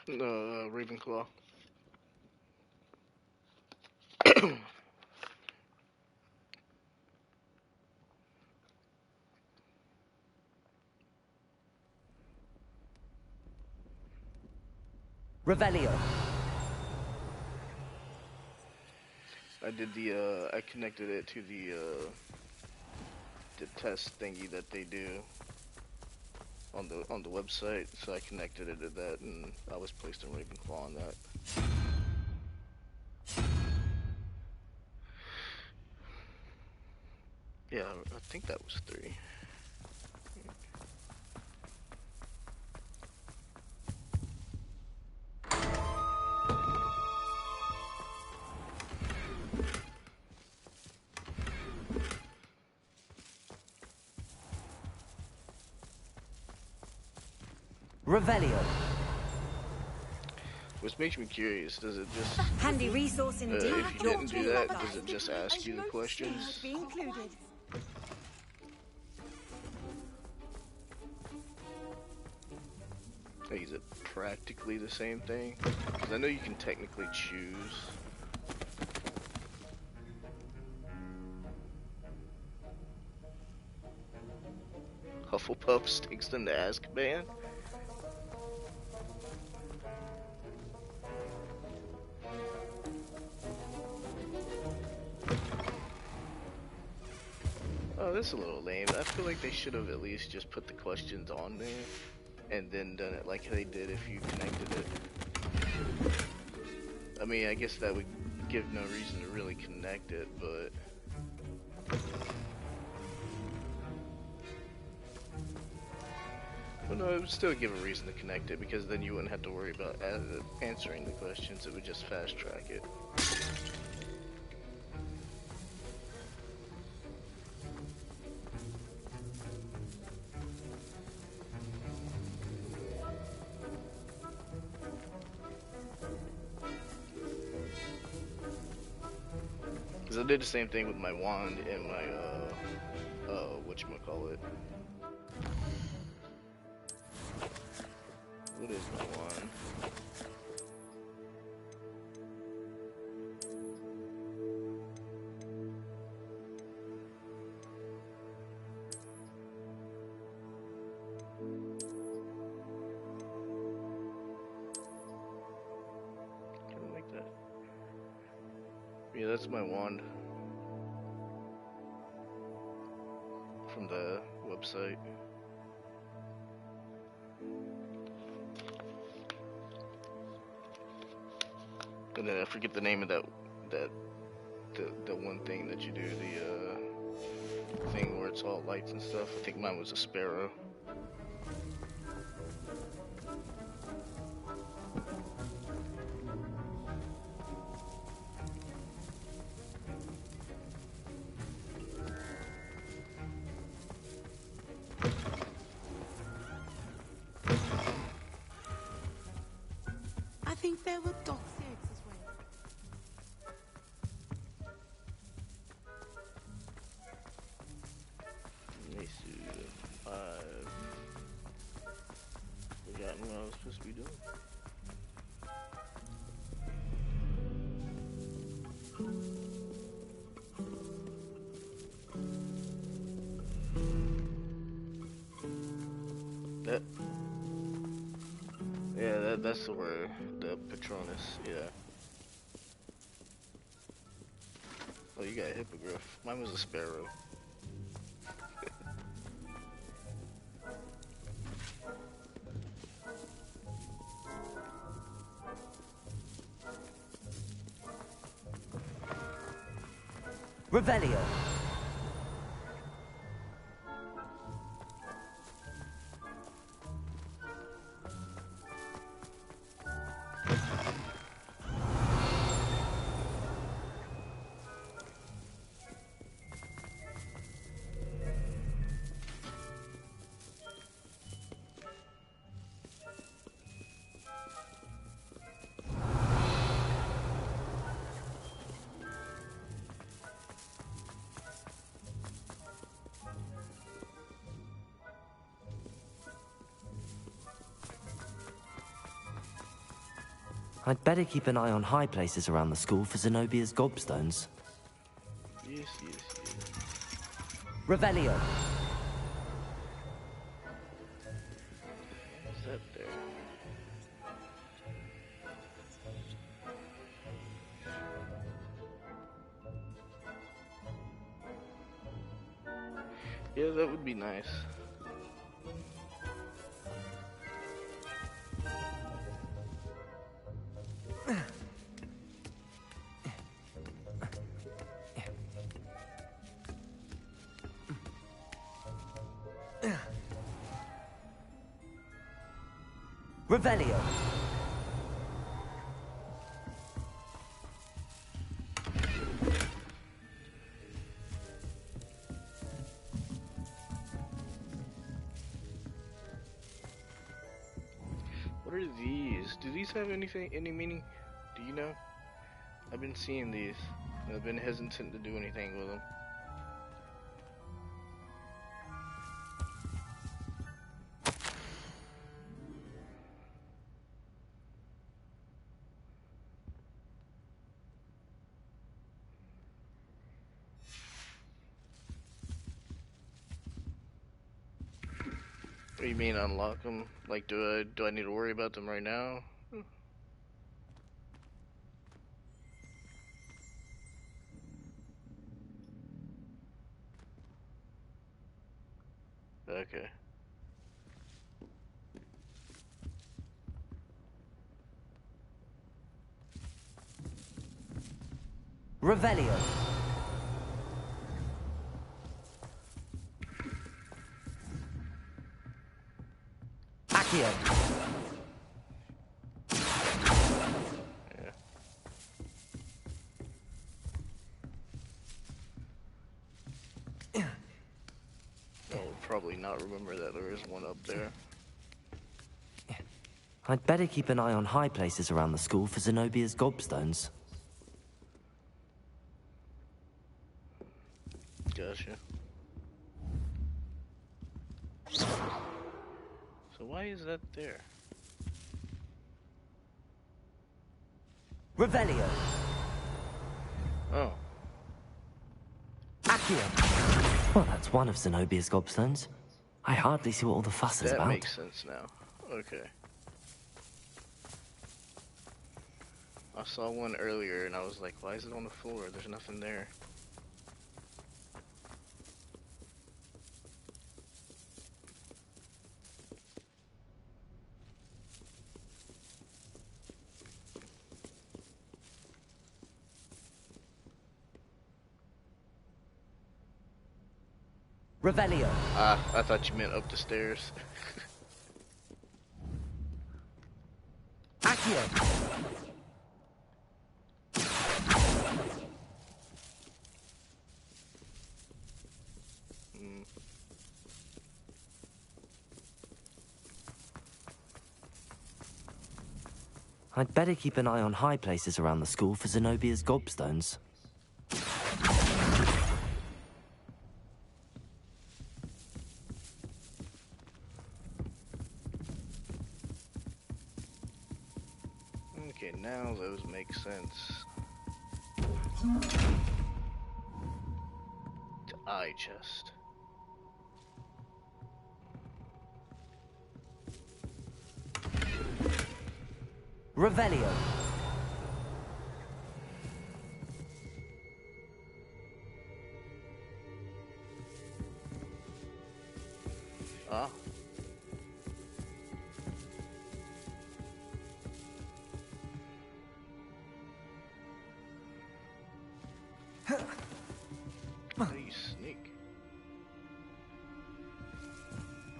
Speaker 3: Ravenclaw.
Speaker 19: Revelio.
Speaker 3: I did the, I connected it to the test thingy that they do on the website, so I connected it to that, and I was placed in Ravenclaw on that. Yeah, I think that was 3.
Speaker 19: Revelio.
Speaker 3: Which makes me curious, does it just...
Speaker 1: Handy resource indeed.
Speaker 3: If you didn't do that, does it just ask you the questions?
Speaker 1: Be included.
Speaker 3: Like, is it practically the same thing? Because I know you can technically choose. Hufflepuff sticks them to Azkaban? Oh, that's a little lame. I feel like they should have at least just put the questions on there and then done it like they did if you connected it. I mean, I guess that would give no reason to really connect it, but... Well, no, it would still give a reason to connect it, because then you wouldn't have to worry about answering the questions. It would just fast track it. Because I did the same thing with my wand and my, whatchamacallit. What is my wand? Like that. Yeah, that's my wand from the website. And then I forget the name of the one thing that you do, the thing where it's all lights and stuff. I think mine was a sparrow.
Speaker 17: I think there were dog eggs as well.
Speaker 3: Let me see. I've forgotten what I was supposed to be doing. That's the word, the Patronus, yeah. Oh, you got a hippogriff. Mine was a sparrow.
Speaker 19: Revelio.
Speaker 6: I'd better keep an eye on high places around the school for Zenobia's gobstones.
Speaker 3: Yes.
Speaker 19: Revelio.
Speaker 3: What's that there? Yeah, that would be nice.
Speaker 19: Revelio.
Speaker 3: What are these? Do these have any meaning? Do you know? I've been seeing these. I've been hesitant to do anything with them. What do you mean unlock them? Like, do I need to worry about them right now? Okay.
Speaker 19: Revelio. Accio.
Speaker 3: Yeah. I'll probably not remember that there is one up there.
Speaker 6: I'd better keep an eye on high places around the school for Zenobia's gobstones.
Speaker 3: Gotcha. So why is that there?
Speaker 19: Revelio.
Speaker 3: Oh.
Speaker 19: Accio.
Speaker 6: Well, that's one of Zenobia's gobstones. I hardly see what all the fuss is about.
Speaker 3: That makes sense now. Okay. I saw one earlier and I was like, why is it on the floor? There's nothing there.
Speaker 19: Revelio.
Speaker 3: I thought you meant up the stairs.
Speaker 19: Accio.
Speaker 6: I'd better keep an eye on high places around the school for Zenobia's gobstones.
Speaker 3: Okay, now those make sense. To eye chest.
Speaker 19: Revelio.
Speaker 3: Ah. How do you sneak?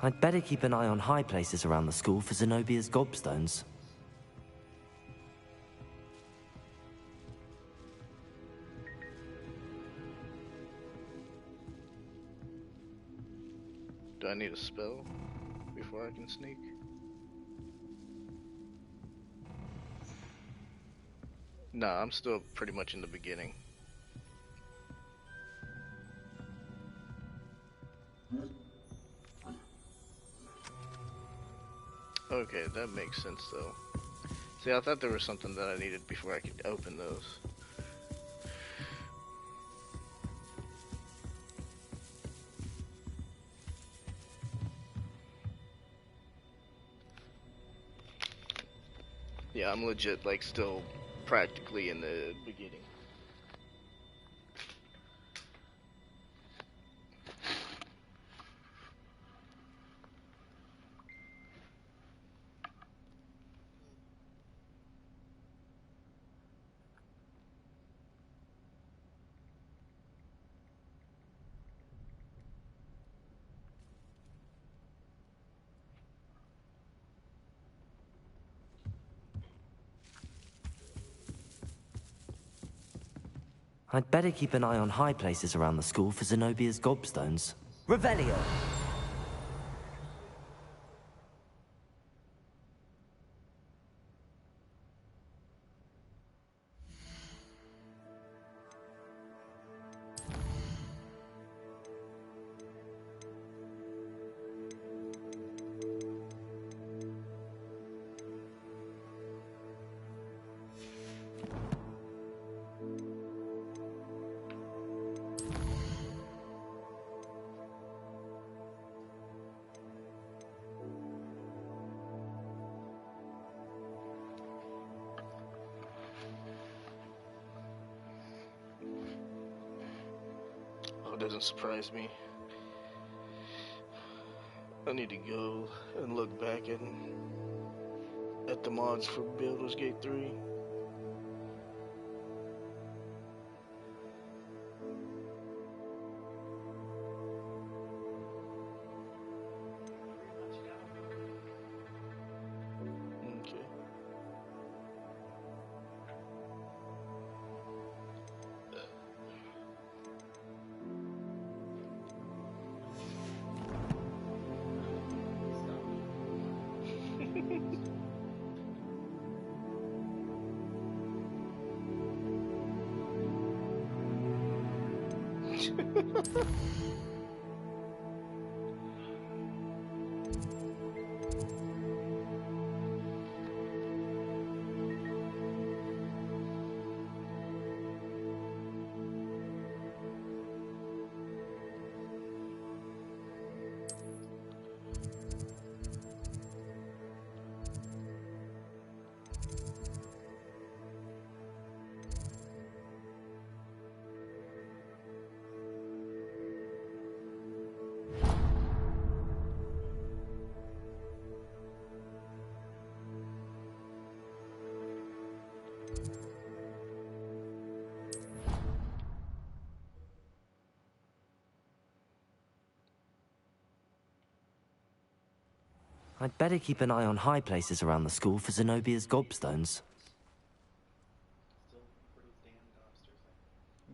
Speaker 6: I'd better keep an eye on high places around the school for Zenobia's gobstones.
Speaker 3: Do I need a spell before I can sneak? Nah, I'm still pretty much in the beginning. Okay, that makes sense though. See, I thought there was something that I needed before I could open those. Yeah, I'm legit, like, still practically in the beginning.
Speaker 6: I'd better keep an eye on high places around the school for Zenobia's gobstones.
Speaker 19: Revelio.
Speaker 3: Oh, it doesn't surprise me. I need to go and look back at the mods for Baldur's Gate 3. Okay.
Speaker 6: I'd better keep an eye on high places around the school for Zenobia's gobstones.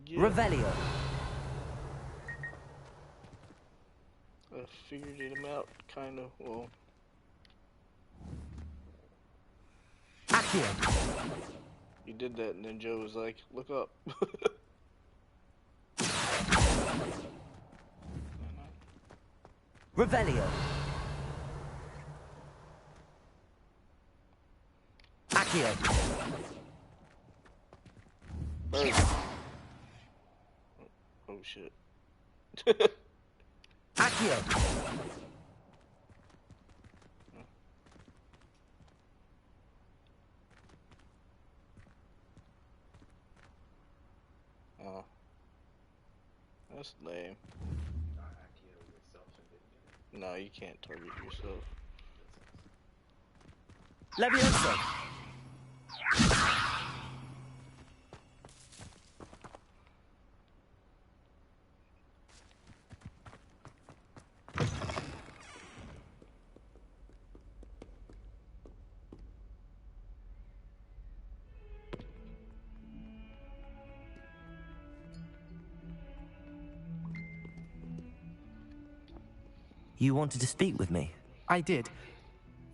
Speaker 3: Yeah.
Speaker 19: Revelio.
Speaker 3: I figured him out, kind of. Well.
Speaker 19: Accio.
Speaker 3: He did that, and then Joe was like, look up.
Speaker 19: Revelio. Accio.
Speaker 3: Oh shit.
Speaker 19: Accio.
Speaker 3: Oh. That's lame. No, you can't target yourself.
Speaker 19: Levioso.
Speaker 6: You wanted to speak with me?
Speaker 20: I did.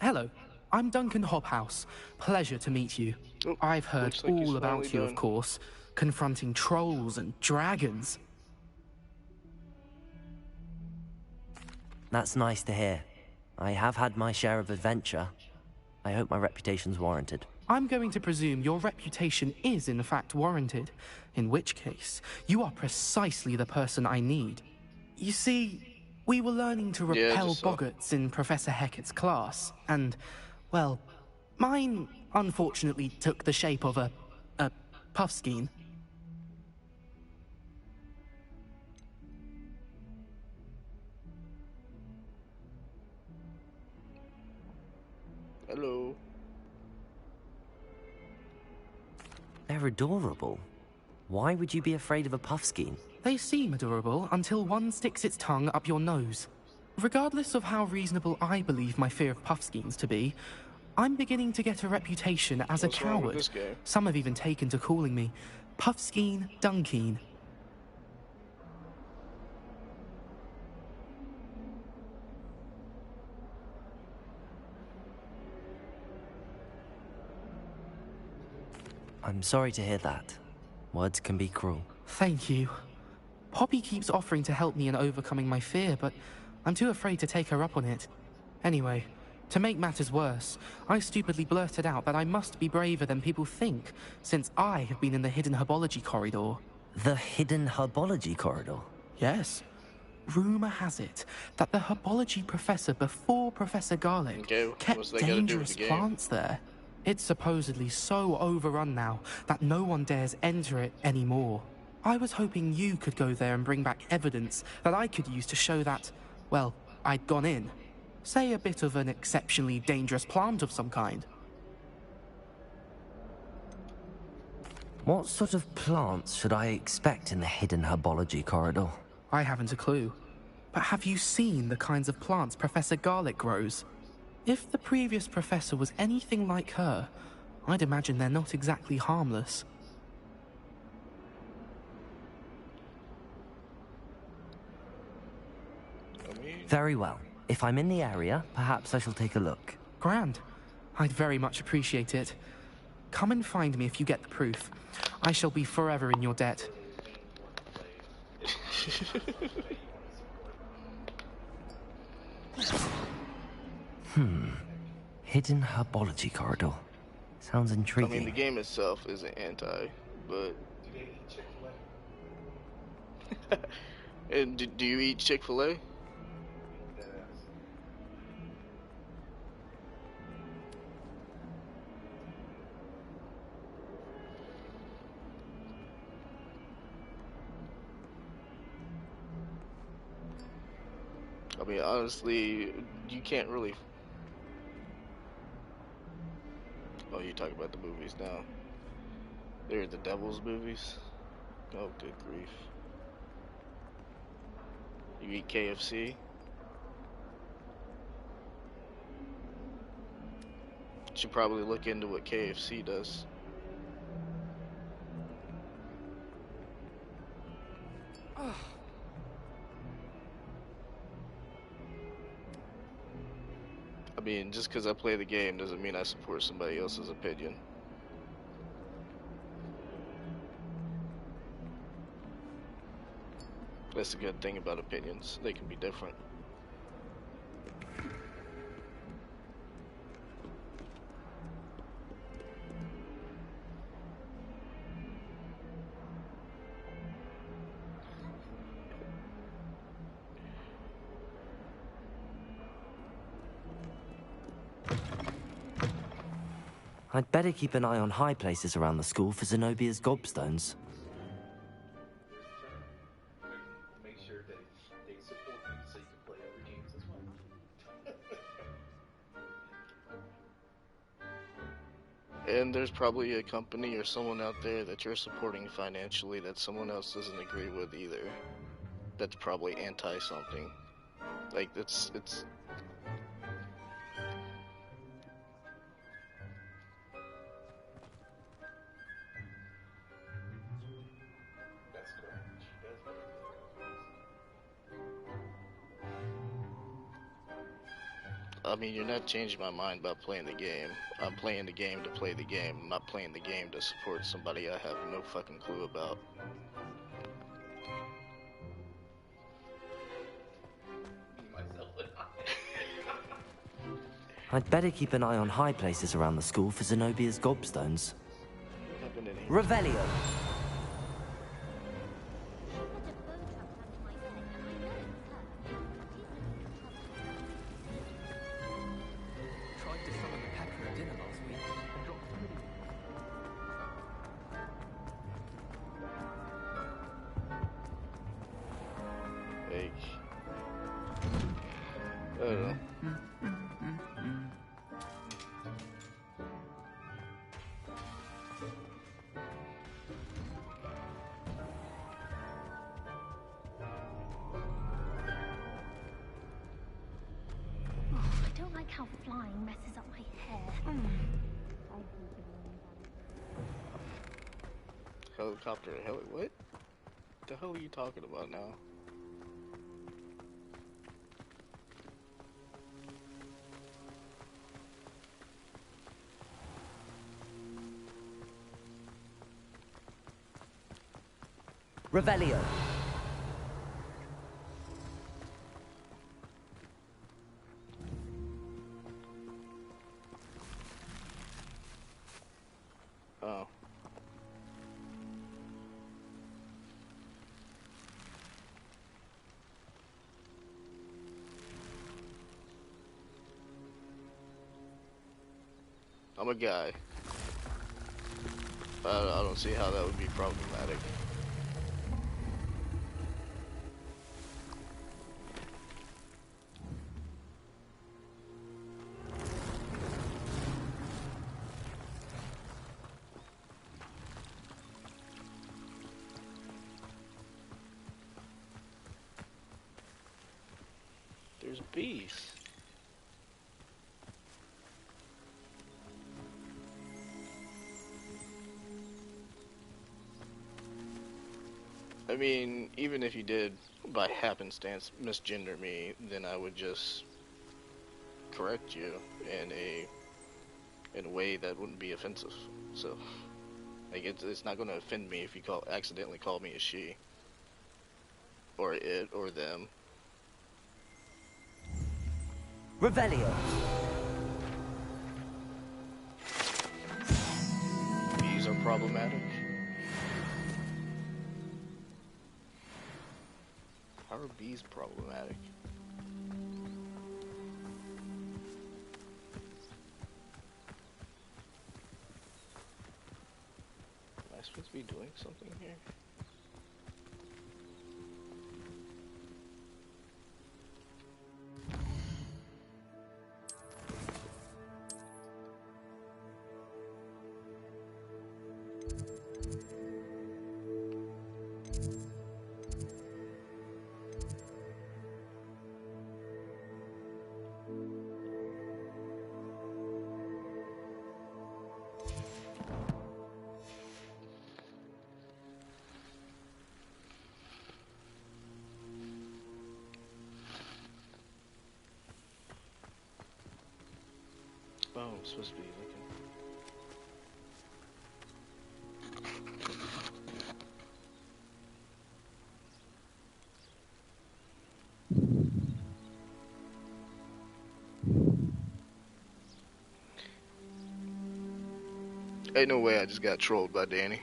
Speaker 20: Hello, I'm Duncan Hobhouse. Pleasure to meet you.
Speaker 3: Oh,
Speaker 20: I've heard
Speaker 3: like
Speaker 20: all about you, of course, confronting trolls and dragons.
Speaker 6: That's nice to hear. I have had my share of adventure. I hope my reputation's warranted.
Speaker 20: I'm going to presume your reputation is in fact warranted, in which case, you are precisely the person I need. You see, we were learning to repel boggarts in Professor Hecat's class, and, well, mine unfortunately took the shape of a puffskein.
Speaker 3: Hello.
Speaker 6: They're adorable. Why would you be afraid of a puffskein?
Speaker 20: They seem adorable until one sticks its tongue up your nose. Regardless of how reasonable I believe my fear of puffskeins to be, I'm beginning to get a reputation as a coward. Some have even taken to calling me Puffskeen Dunkeen.
Speaker 6: I'm sorry to hear that. Words can be cruel.
Speaker 20: Thank you. Poppy keeps offering to help me in overcoming my fear, but I'm too afraid to take her up on it. Anyway, to make matters worse, I stupidly blurted out that I must be braver than people think, since I have been in the hidden herbology corridor.
Speaker 6: The hidden herbology corridor?
Speaker 20: Yes. Rumor has it that the herbology professor before Professor Garlic kept dangerous plants there. It's supposedly so overrun now that no one dares enter it anymore. I was hoping you could go there and bring back evidence that I could use to show that, well, I'd gone in. Say a bit of an exceptionally dangerous plant of some kind.
Speaker 6: What sort of plants should I expect in the hidden herbology corridor?
Speaker 20: I haven't a clue. But have you seen the kinds of plants Professor Garlic grows? If the previous professor was anything like her, I'd imagine they're not exactly harmless.
Speaker 6: Very well. If I'm in the area, perhaps I shall take a look.
Speaker 20: Grand. I'd very much appreciate it. Come and find me if you get the proof. I shall be forever in your debt.
Speaker 6: Hidden herbology corridor. Sounds intriguing.
Speaker 3: I mean, the game itself isn't anti, but... And do you eat Chick-fil-A? I mean, honestly, you can't really... Oh, you're talking about the movies now. They're the Devil's movies. Oh, good grief. You eat KFC? Should probably look into what KFC does. I mean, just because I play the game doesn't mean I support somebody else's opinion. That's a good thing about opinions. They can be different.
Speaker 6: I'd better keep an eye on high places around the school for Zenobia's gobstones.
Speaker 2: Make sure that they support you so you can play other games as well.
Speaker 3: And there's probably a company or someone out there that you're supporting financially that someone else doesn't agree with either. That's probably anti-something. Like, it's...
Speaker 2: That's correct. She does
Speaker 3: I mean, you're not changing my mind about playing the game. I'm playing the game to play the game. I'm not playing the game to support somebody I have no fucking clue about.
Speaker 6: I'd better keep an eye on high places around the school for Zenobia's gobstones.
Speaker 19: Revelio.
Speaker 18: Tried to summon the Pecker at dinner last week and dropped
Speaker 3: Like... I don't know.
Speaker 13: I don't like how flying messes up my hair.
Speaker 3: Helicopter, what? The hell are you talking about now?
Speaker 19: Revelio.
Speaker 3: Oh. I'm a guy. I don't see how that would be problematic. There's bees. I mean, even if you did, by happenstance, misgender me, then I would just correct you in a way that wouldn't be offensive. So, like, it's not going to offend me if you accidentally call me a she, or it, or them.
Speaker 19: Revelio.
Speaker 3: Bees are problematic. How are bees problematic? Am I supposed to be doing something here? supposed to be looking. Ain't no way I just got trolled by Danny.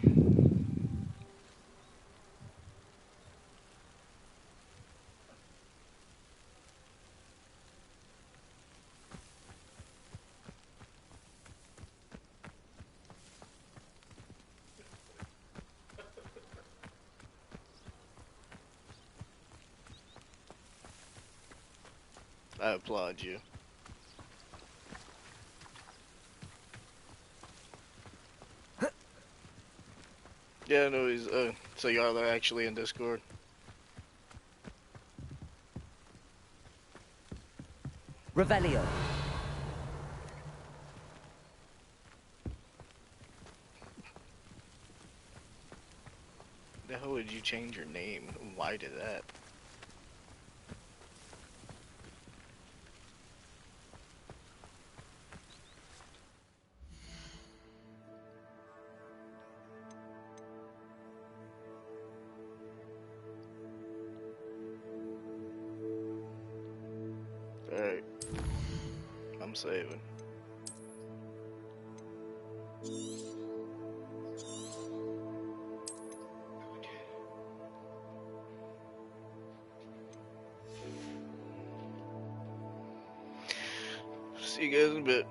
Speaker 3: I applaud you. Yeah, no, he's, so y'all are actually in Discord?
Speaker 19: Revelio.
Speaker 3: The hell would you change your name? Why did that? Alright. I'm saving. See you guys in a bit.